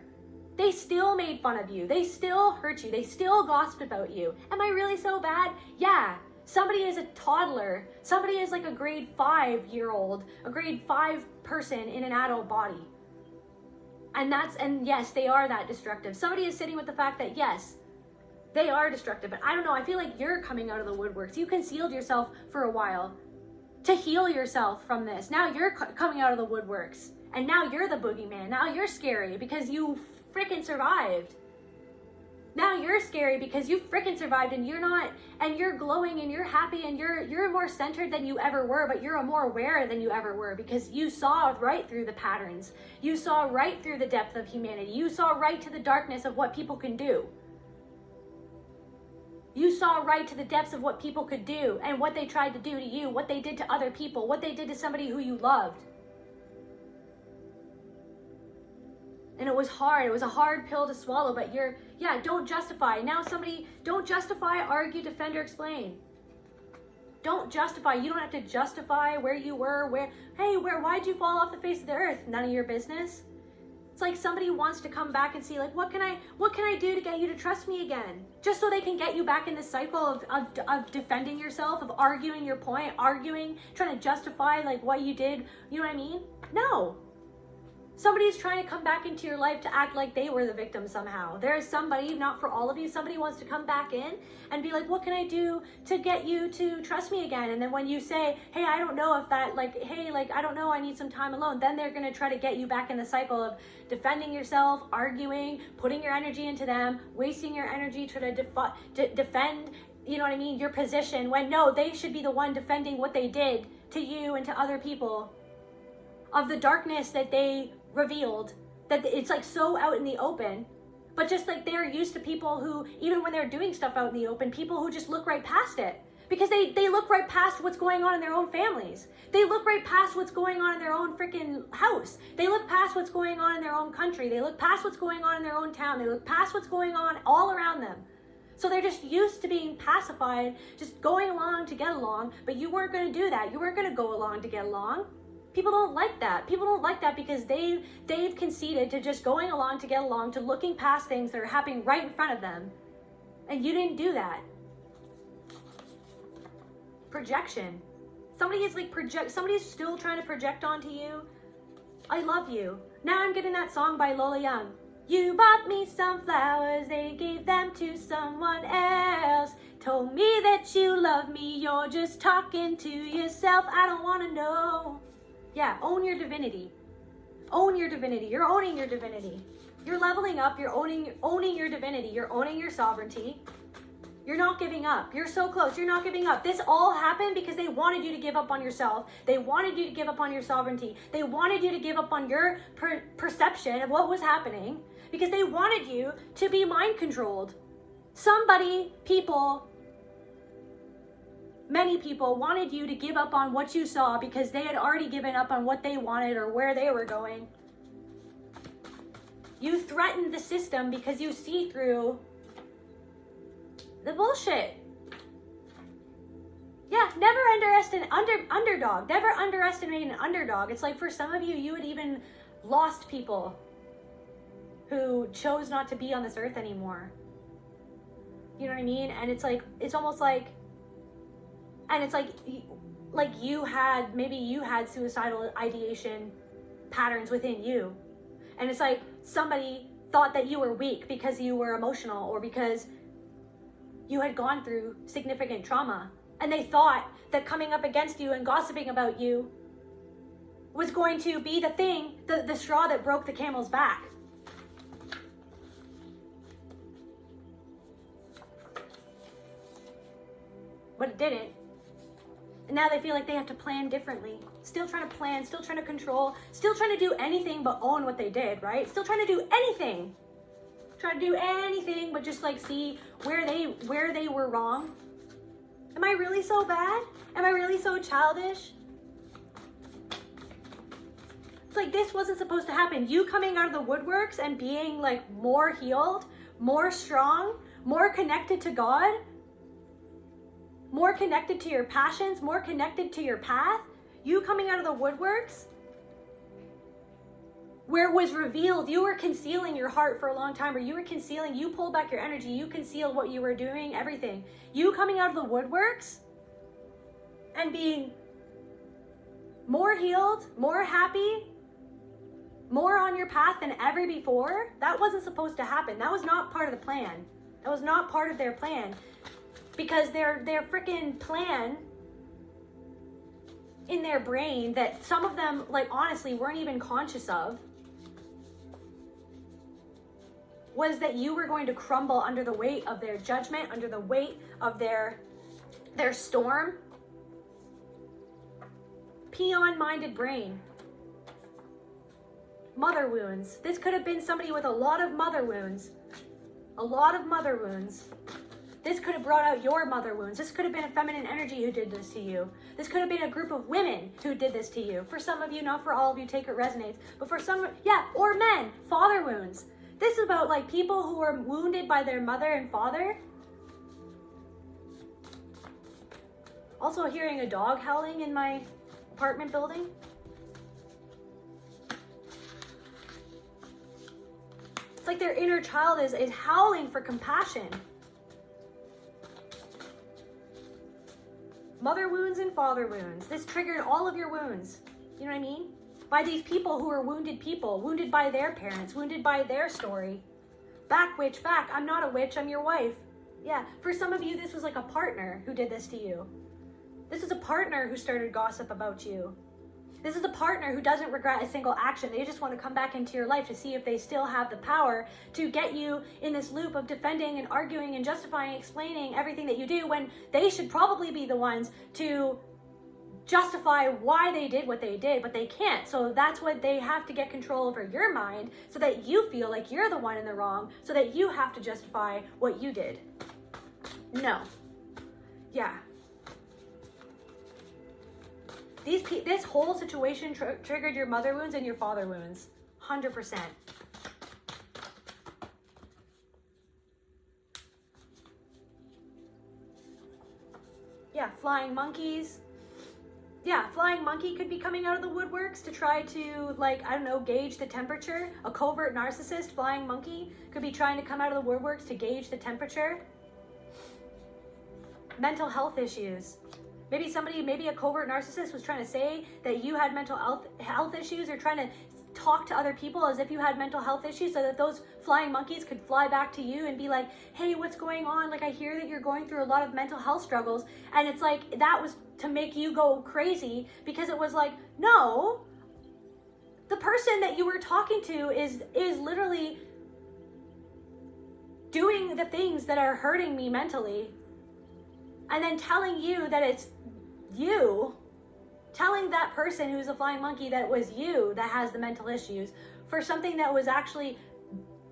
They still made fun of you. They still hurt you. They still gossiped about you. Am I really so bad? Yeah. Somebody is a toddler. Somebody is like a grade 5-year-old, a grade 5 person in an adult body. And yes, they are that destructive. Somebody is sitting with the fact that yes, they are destructive. But I don't know, I feel like you're coming out of the woodworks. You concealed yourself for a while to heal yourself from this. Now you're coming out of the woodworks. And now you're the boogeyman. Now you're scary because you freaking survived. Now you're scary because you freaking survived, and you're glowing and you're happy and you're more centered than you ever were, but you're more aware than you ever were because you saw right through the patterns. You saw right through the depth of humanity. You saw right to the darkness of what people can do. You saw right to the depths of what people could do and what they tried to do to you, what they did to other people, what they did to somebody who you loved. And it was hard. It was a hard pill to swallow, but don't justify. Now don't justify, argue, defend, or explain. Don't justify. You don't have to justify where you were, why'd you fall off the face of the earth? None of your business. It's like somebody wants to come back and see, like, what can I do to get you to trust me again? Just so they can get you back in the cycle of defending yourself, of arguing your point, trying to justify like what you did. You know what I mean? No. Somebody's trying to come back into your life to act like they were the victim somehow. There is somebody, not for all of you, somebody wants to come back in and be like, what can I do to get you to trust me again? And then when you say, hey, I don't know if that, I don't know, I need some time alone, then they're going to try to get you back in the cycle of defending yourself, arguing, putting your energy into them, wasting your energy trying to defend, you know what I mean, your position, when no, they should be the one defending what they did to you and to other people, of the darkness that they revealed, that it's like so out in the open. But just like they're used to people who, even when they're doing stuff out in the open, people who just look right past it, because they look right past what's going on in their own families. They look right past what's going on in their own freaking house. They look past what's going on in their own country. They look past what's going on in their own town. They look past what's going on all around them. So they're just used to being pacified, just going along to get along. But you weren't going to do that. You weren't going to go along to get along. People don't like that. People don't like that because they've conceded to just going along to get along, to looking past things that are happening right in front of them. And you didn't do that. Projection. Somebody's still trying to project onto you. I love you. Now I'm getting that song by Lola Young. You bought me some flowers, they gave them to someone else. Told me that you love me, you're just talking to yourself. I don't want to know. Yeah, own your divinity. Own your divinity. You're owning your divinity. You're leveling up. You're owning your divinity. You're owning your sovereignty. You're not giving up. You're so close. You're not giving up. This all happened because they wanted you to give up on yourself. They wanted you to give up on your sovereignty. They wanted you to give up on your perception of what was happening because they wanted you to be mind controlled. Many people wanted you to give up on what you saw because they had already given up on what they wanted or where they were going. You threatened the system because you see through the bullshit. Yeah, never underestimate underdog. Never underestimate an underdog. It's like for some of you, you had even lost people who chose not to be on this earth anymore. You know what I mean? And it's like, it's almost like, and it's like you had suicidal ideation patterns within you. And it's like somebody thought that you were weak because you were emotional or because you had gone through significant trauma. And they thought that coming up against you and gossiping about you was going to be the thing, the straw that broke the camel's back. But it didn't. And now they feel like they have to plan differently. Still trying to plan, still trying to control, still trying to do anything but own what they did, right? Still trying to do anything. Trying to do anything but just like see where they were wrong. Am I really so bad? Am I really so childish? It's like this wasn't supposed to happen. You coming out of the woodworks and being like more healed, more strong, more connected to God, more connected to your passions, more connected to your path. You coming out of the woodworks where it was revealed you were concealing your heart for a long time, or you pulled back your energy, you concealed what you were doing, everything. You coming out of the woodworks and being more healed, more happy, more on your path than ever before, that wasn't supposed to happen. That was not part of the plan. That was not part of their plan. Because their freaking plan in their brain that some of them, like, honestly weren't even conscious of, was that you were going to crumble under the weight of their judgment, under the weight of their storm. Peon-minded brain. Mother wounds. This could have been somebody with a lot of mother wounds. A lot of mother wounds. This could have brought out your mother wounds. This could have been a feminine energy who did this to you. This could have been a group of women who did this to you. For some of you, not for all of you, take it resonates. But for some, yeah, or men, father wounds. This is about like people who were wounded by their mother and father. Also hearing a dog howling in my apartment building. It's like their inner child is howling for compassion. Mother wounds and father wounds. This triggered all of your wounds. You know what I mean? By these people who are wounded people, wounded by their parents, wounded by their story. Back witch, back. I'm not a witch, I'm your wife. Yeah, for some of you, this was like a partner who did this to you. This is a partner who started gossip about you. This is a partner who doesn't regret a single action. They just want to come back into your life to see if they still have the power to get you in this loop of defending and arguing and justifying, explaining everything that you do, when they should probably be the ones to justify why they did what they did, but they can't. So that's what they have to get control over your mind so that you feel like you're the one in the wrong, so that you have to justify what you did. No. Yeah. This whole situation triggered your mother wounds and your father wounds. 100%. Yeah, flying monkeys. Yeah, flying monkey could be coming out of the woodworks to try to, like, I don't know, gauge the temperature. A covert narcissist, flying monkey, could be trying to come out of the woodworks to gauge the temperature. Mental health issues. Maybe a covert narcissist was trying to say that you had mental health issues, or trying to talk to other people as if you had mental health issues, so that those flying monkeys could fly back to you and be like, hey, what's going on? Like, I hear that you're going through a lot of mental health struggles. And it's like, that was to make you go crazy, because it was like, no, the person that you were talking to is literally doing the things that are hurting me mentally, and then telling you that it's you, telling that person who's a flying monkey that it was you that has the mental issues, for something that was actually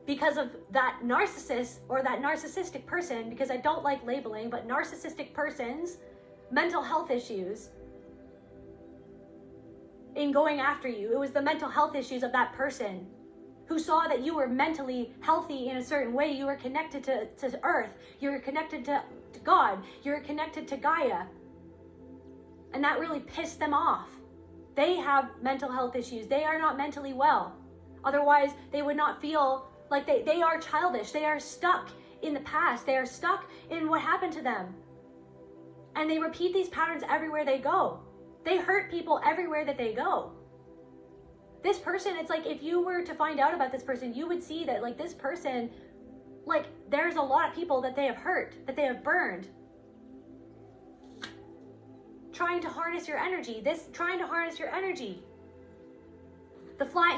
because of that narcissist or that narcissistic person, because I don't like labeling, but narcissistic person's mental health issues in going after you. It was the mental health issues of that person who saw that you were mentally healthy in a certain way. You were connected to Earth. You were connected to God. You were connected to Gaia. And that really pissed them off. They have mental health issues. They are not mentally well. Otherwise, they would not feel like they are childish. They are stuck in the past. They are stuck in what happened to them. And they repeat these patterns everywhere they go. They hurt people everywhere that they go. This person, it's like, if you were to find out about this person, you would see that, like, this person, like, there's a lot of people that they have hurt, that they have burned. Trying to harness your energy. Trying to harness your energy.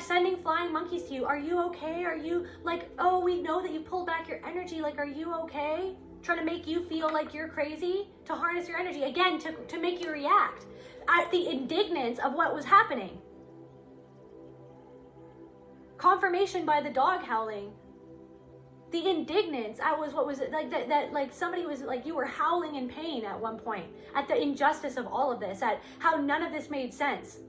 Sending flying monkeys to you. Are you okay? Are you like, oh, we know that you pulled back your energy. Like, are you okay? Trying to make you feel like you're crazy, to harness your energy. Again, to make you react at the indignance of what was happening. Confirmation by the dog howling. The indignance, that was what was like, that like somebody was like, you were howling in pain at one point at the injustice of all of this, at how none of this made sense,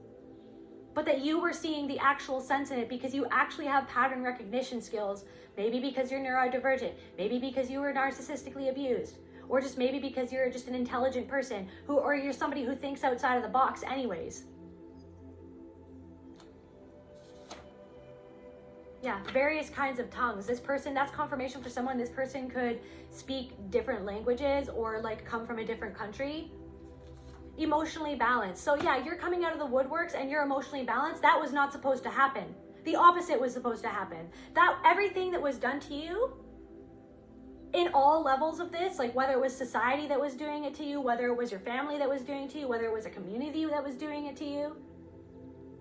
but that you were seeing the actual sense in it because you actually have pattern recognition skills. Maybe because you're neurodivergent, maybe because you were narcissistically abused, or just maybe because you're just an intelligent person or you're somebody who thinks outside of the box anyways. Yeah, various kinds of tongues. This person, that's confirmation for someone. This person could speak different languages or like come from a different country. Emotionally balanced. So yeah, you're coming out of the woodworks and you're emotionally balanced. That was not supposed to happen. The opposite was supposed to happen. That everything that was done to you in all levels of this, like whether it was society that was doing it to you, whether it was your family that was doing it to you, whether it was a community that was doing it to you,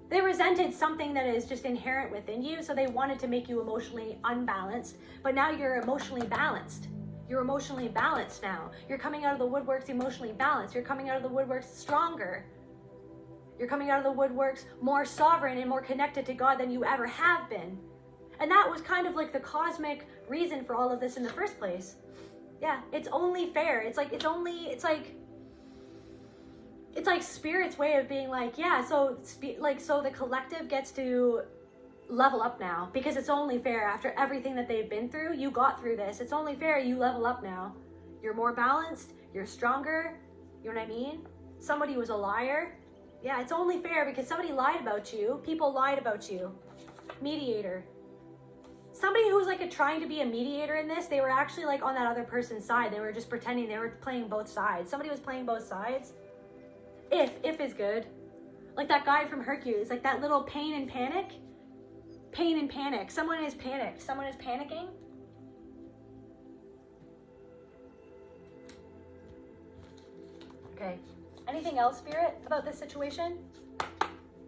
they resented something that is just inherent within you, so they wanted to make you emotionally unbalanced. But now you're emotionally balanced. You're emotionally balanced now. You're coming out of the woodworks emotionally balanced. You're coming out of the woodworks stronger. You're coming out of the woodworks more sovereign and more connected to God than you ever have been. And that was kind of like the cosmic reason for all of this in the first place. Yeah, it's only fair. It's like Spirit's way of being like, yeah, so the collective gets to level up now, because it's only fair after everything that they've been through. You got through this. It's only fair you level up now. You're more balanced. You're stronger. You know what I mean? Somebody was a liar. Yeah, it's only fair because somebody lied about you. People lied about you. Mediator. Somebody who was like trying to be a mediator in this, they were actually like on that other person's side. They were just pretending they were playing both sides. Somebody was playing both sides. If is good. Like that guy from Hercules, like that little pain and panic. Pain and panic. Someone is panicked. Someone is panicking. Okay. Anything else, Spirit, about this situation?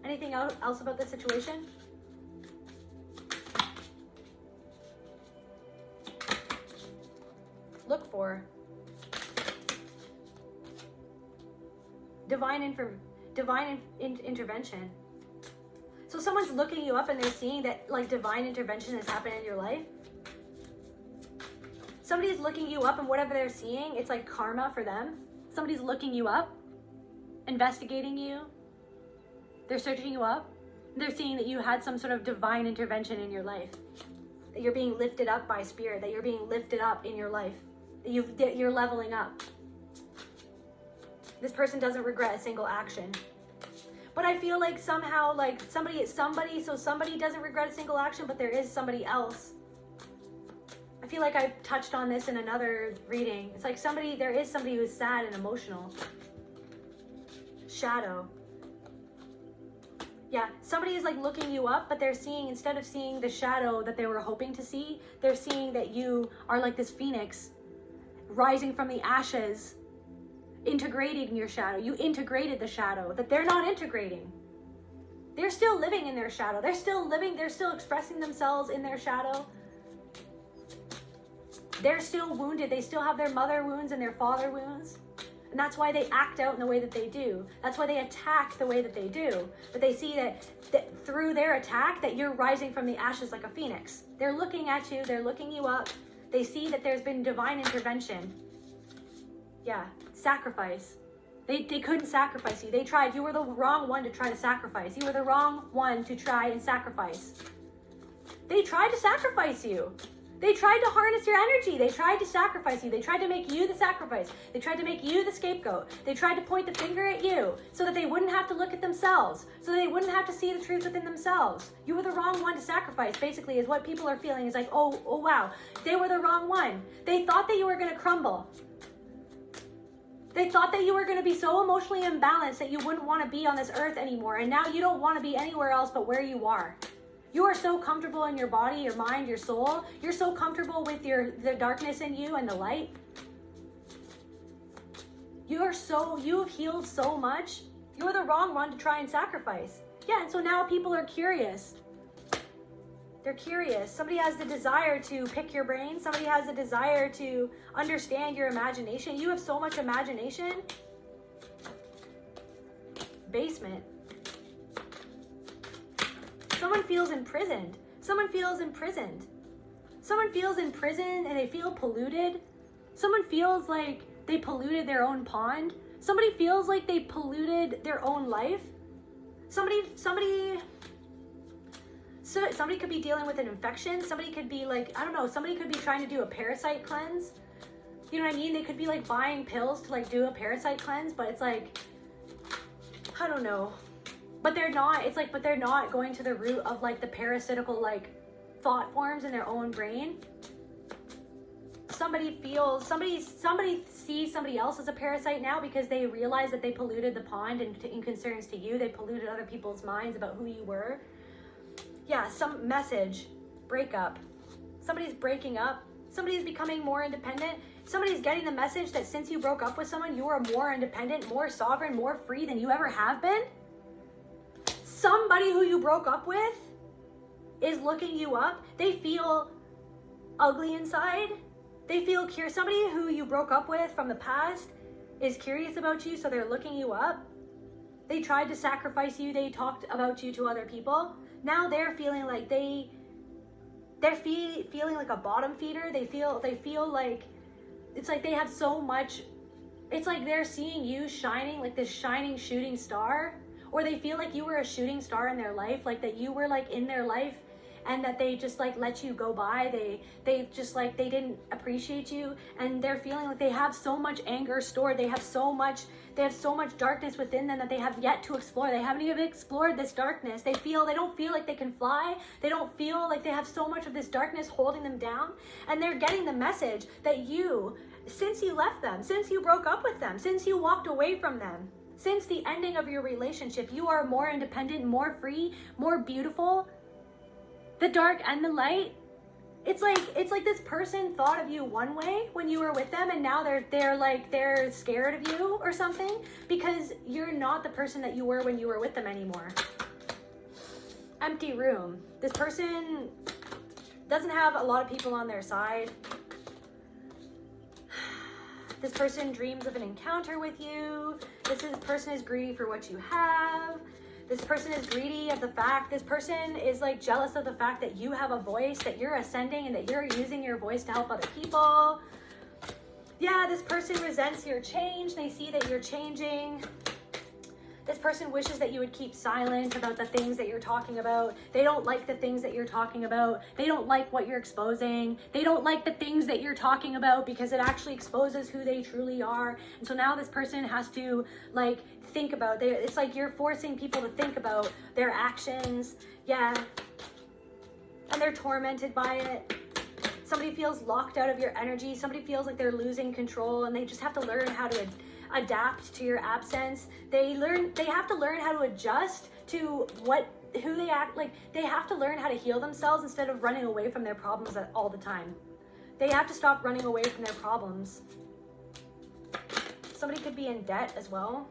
Anything else about this situation? Look for divine intervention. So someone's looking you up and they're seeing that like divine intervention has happened in your life. Somebody's looking you up and whatever they're seeing, it's like karma for them. Somebody's looking you up, investigating you. They're searching you up. They're seeing that you had some sort of divine intervention in your life. That you're being lifted up by Spirit. That you're being lifted up in your life. That you're leveling up. This person doesn't regret a single action. But I feel like somehow, like somebody, so somebody doesn't regret a single action, but there is somebody else. I feel like I touched on this in another reading. It's like there is somebody who's sad and emotional. shadow. Yeah, somebody is like looking you up, but they're seeing, instead of seeing the shadow that they were hoping to see, they're seeing that you are like this phoenix rising from the ashes, integrating your shadow. You integrated the shadow that they're not integrating. They're still living in their shadow. They're still living, they're still expressing themselves in their shadow. They're still wounded. They still have their mother wounds and their father wounds. And that's why they act out in the way that they do. That's why they attack the way that they do. But they see that through their attack, that you're rising from the ashes like a phoenix. They're looking at you. They're looking you up. They see that there's been divine intervention. Yeah, sacrifice. They couldn't sacrifice you. They tried. You were the wrong one to try to sacrifice. You were the wrong one to try and sacrifice. They tried to sacrifice you. They tried to harness your energy. They tried to sacrifice you. They tried to make you the sacrifice. They tried to make you the scapegoat. They tried to point the finger at you so that they wouldn't have to look at themselves, so that they wouldn't have to see the truth within themselves. You were the wrong one to sacrifice, basically, is what people are feeling. Is like, oh wow, they were the wrong one. They thought that you were going to crumble. They thought that you were going to be so emotionally imbalanced that you wouldn't want to be on this earth anymore. And now you don't want to be anywhere else but where you are. You are so comfortable in your body, your mind, your soul. You're so comfortable with the darkness in you and the light. You've healed so much. You're the wrong one to try and sacrifice. Yeah, and so now people are curious. They're curious. Somebody has the desire to pick your brain. Somebody has the desire to understand your imagination. You have so much imagination. Basement. Someone feels imprisoned. Someone feels imprisoned. Someone feels imprisoned and they feel polluted. Someone feels like they polluted their own pond. Somebody feels like they polluted their own life. Somebody could be dealing with an infection. Somebody could be like, I don't know, somebody could be trying to do a parasite cleanse. You know what I mean? They could be like buying pills to like do a parasite cleanse, but it's like, I don't know. But they're not, it's like, but they're not going to the root of like the parasitical like thought forms in their own brain. Somebody sees somebody else as a parasite now because they realize that they polluted the pond in concerns to you. They polluted other people's minds about who you were. Yeah, some message, breakup. Somebody's breaking up. Somebody's becoming more independent. Somebody's getting the message that since you broke up with someone, you are more independent, more sovereign, more free than you ever have been. Somebody who you broke up with is looking you up. They feel ugly inside. They feel curious. Somebody who you broke up with from the past is curious about you, so they're looking you up. They tried to sacrifice you. They talked about you to other people. Now they're feeling like they're feeling like a bottom feeder. They feel like it's like they have so much. It's like they're seeing you shining like this shining shooting star. Or they feel like you were a shooting star in their life, like that you were like in their life and that they just like let you go by. They just like, they didn't appreciate you, and they're feeling like they have so much anger stored. They have so much darkness within them that they have yet to explore. They haven't even explored this darkness. They don't feel like they can fly. They don't feel like they have so much of this darkness holding them down. And they're getting the message that you, since you left them, since you broke up with them, since you walked away from them, since the ending of your relationship, you are more independent, more free, more beautiful. The dark and the light. It's like this person thought of you one way when you were with them, and now they're scared of you or something because you're not the person that you were when you were with them anymore. Empty room. This person doesn't have a lot of people on their side. This person dreams of an encounter with you. This person is greedy for what you have. This person is greedy of the fact, this person is like jealous of the fact that you have a voice, that you're ascending and that you're using your voice to help other people. Yeah, this person resents your change. They see that you're changing. This person wishes that you would keep silent about the things that you're talking about. They don't like the things that you're talking about. They don't like what you're exposing. They don't like the things that you're talking about because it actually exposes who they truly are. And so now this person has to like think about, it's like you're forcing people to think about their actions. Yeah. And they're tormented by it. Somebody feels locked out of your energy. Somebody feels like they're losing control, and they just have to learn how to adapt to your absence. They have to learn how to adjust to who they act like. They have to learn how to heal themselves instead of running away from their problems all the time. They have to stop running away from their problems. Somebody could be in debt as well.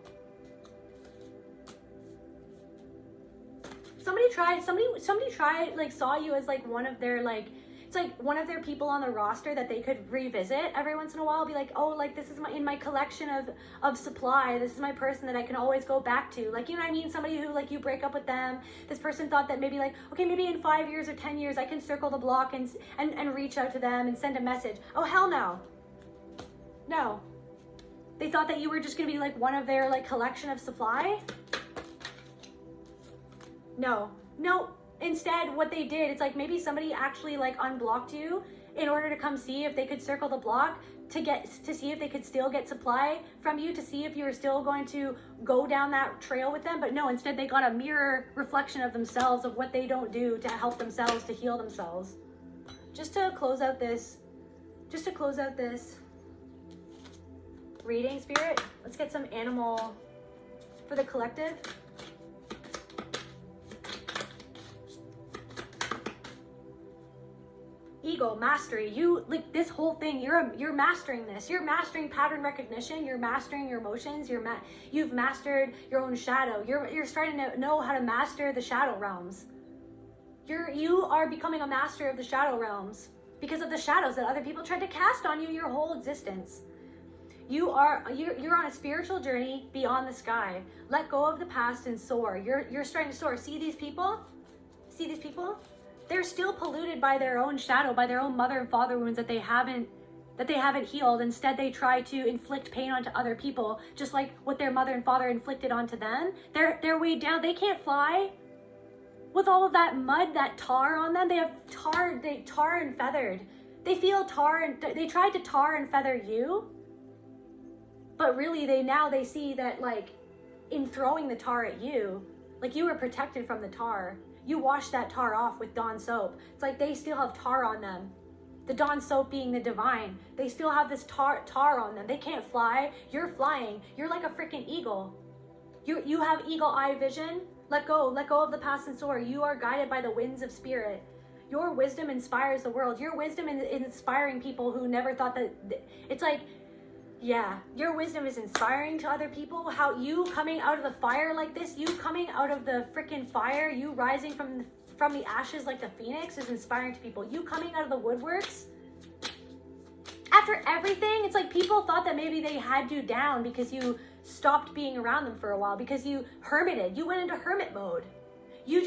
Somebody tried, like, saw you as like one of their, like, it's like one of their people on the roster that they could revisit every once in a while. Be like, oh, like, this is in my collection of supply. This is my person that I can always go back to. Like, you know what I mean? Somebody who, like, you break up with them. This person thought that maybe, like, okay, maybe in 5 years or 10 years I can circle the block and reach out to them and send a message. Oh, hell no. No. They thought that you were just gonna be like one of their, like, collection of supply. No. Instead, what they did, it's like maybe somebody actually, like, unblocked you in order to come see if they could circle the block to see if they could still get supply from you, to see if you were still going to go down that trail with them. But no, instead they got a mirror reflection of themselves, of what they don't do to help themselves, to heal themselves. Just to close out this reading, Spirit, let's get some animal for the collective. Ego, mastery. You, like, this whole thing, you're mastering this. You're mastering pattern recognition. You're mastering your emotions. You've mastered your own shadow. You're starting to know how to master the shadow realms. You are becoming a master of the shadow realms because of the shadows that other people tried to cast on you your whole existence. You're on a spiritual journey beyond the sky. Let go of the past and soar. You're starting to soar. See these people? They're still polluted by their own shadow, by their own mother and father wounds that they haven't healed. Instead, they try to inflict pain onto other people, just like what their mother and father inflicted onto them. They're weighed down. They can't fly. With all of that mud, that tar on them, they tar and feathered. They feel tar, and they tried to tar and feather you. But really, they see that, like, in throwing the tar at you, like, you were protected from the tar. You wash that tar off with Dawn soap. It's like they still have tar on them. The Dawn soap being the divine. They still have this tar on them. They can't fly. You're flying. You're like a freaking eagle. You have eagle eye vision. Let go of the past and soar. You are guided by the winds of spirit. Your wisdom inspires the world. Your wisdom is inspiring people who never thought that. It's like, yeah, your wisdom is inspiring to other people. How you coming out of the fire like this, you coming out of the freaking fire, you rising from the ashes like the phoenix is inspiring to people. You coming out of the woodworks. After everything, it's like people thought that maybe they had you down because you stopped being around them for a while, because you hermited. You went into hermit mode. You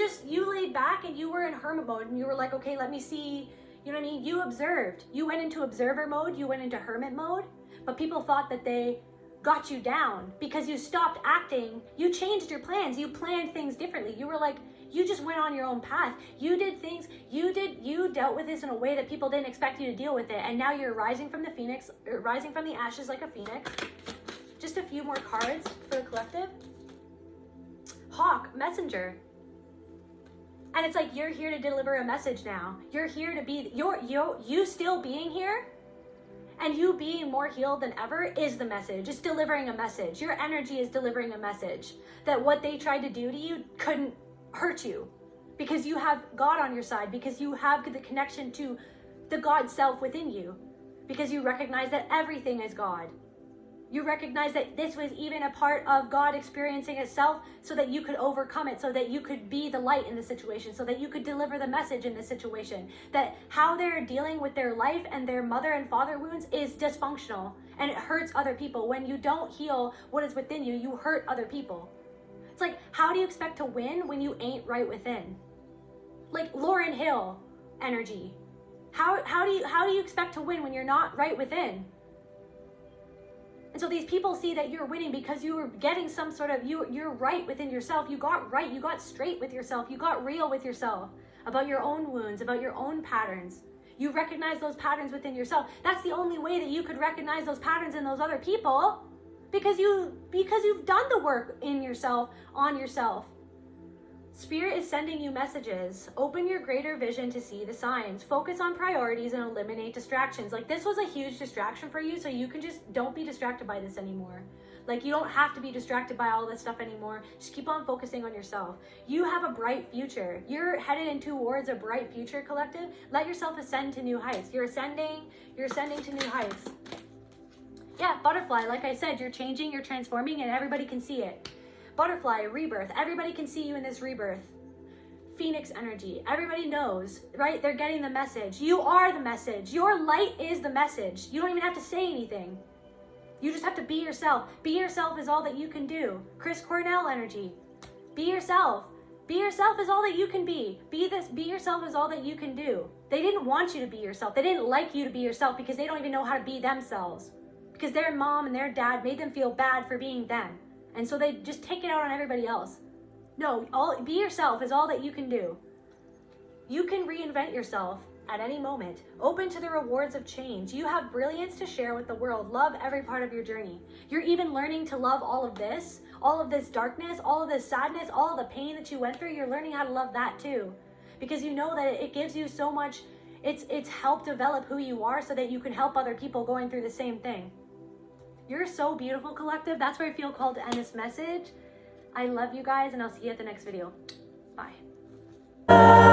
laid back and you were in hermit mode and you were like, okay, let me see. You know what I mean? You observed. You went into observer mode. You went into hermit mode. But people thought that they got you down because you stopped acting. You changed your plans. You planned things differently. You were like, you just went on your own path. You did things, you dealt with this in a way that people didn't expect you to deal with it. And now you're rising from the phoenix, or rising from the ashes like a phoenix. Just a few more cards for the collective. Hawk, messenger. And it's like, you're here to deliver a message now. You're here to be, you still being here and you being more healed than ever is the message. It's delivering a message. Your energy is delivering a message that what they tried to do to you couldn't hurt you, because you have God on your side, because you have the connection to the God self within you, because you recognize that everything is God. You recognize that this was even a part of God experiencing itself so that you could overcome it, so that you could be the light in the situation, so that you could deliver the message in this situation. That how they're dealing with their life and their mother and father wounds is dysfunctional and it hurts other people. When you don't heal what is within you, you hurt other people. It's like, how do you expect to win when you ain't right within? Like Lauryn Hill energy. How do you expect to win when you're not right within? And so these people see that you're winning because you were getting some sort of, you're right within yourself. You got right, you got straight with yourself. You got real with yourself about your own wounds, about your own patterns. You recognize those patterns within yourself. That's the only way that you could recognize those patterns in those other people, because you've done the work in yourself, on yourself. Spirit is sending you messages. Open your greater vision to see the signs. Focus on priorities and eliminate distractions. Like, this was a huge distraction for you, so you can just don't be distracted by this anymore. Like, you don't have to be distracted by all this stuff anymore. Just keep on focusing on yourself. You have a bright future. You're headed in towards a bright future, collective. Let yourself ascend to new heights. You're ascending to new heights. Yeah, butterfly, like I said, you're changing, you're transforming, and everybody can see it. Butterfly, rebirth. Everybody can see you in this rebirth. Phoenix energy. Everybody knows, right? They're getting the message. You are the message. Your light is the message. You don't even have to say anything. You just have to be yourself. Be yourself is all that you can do. Chris Cornell energy. Be yourself. Be yourself is all that you can be. Be yourself is all that you can do. They didn't want you to be yourself. They didn't like you to be yourself because they don't even know how to be themselves. Because their mom and their dad made them feel bad for being them. And so they just take it out on everybody else. No, be yourself is all that you can do. You can reinvent yourself at any moment. Open to the rewards of change. You have brilliance to share with the world. Love every part of your journey. You're even learning to love all of this darkness, all of this sadness, all of the pain that you went through. You're learning how to love that too. Because you know that it gives you so much, it's helped develop who you are so that you can help other people going through the same thing. You're so beautiful, collective. That's where I feel called to end this message. I love you guys, and I'll see you at the next video. Bye.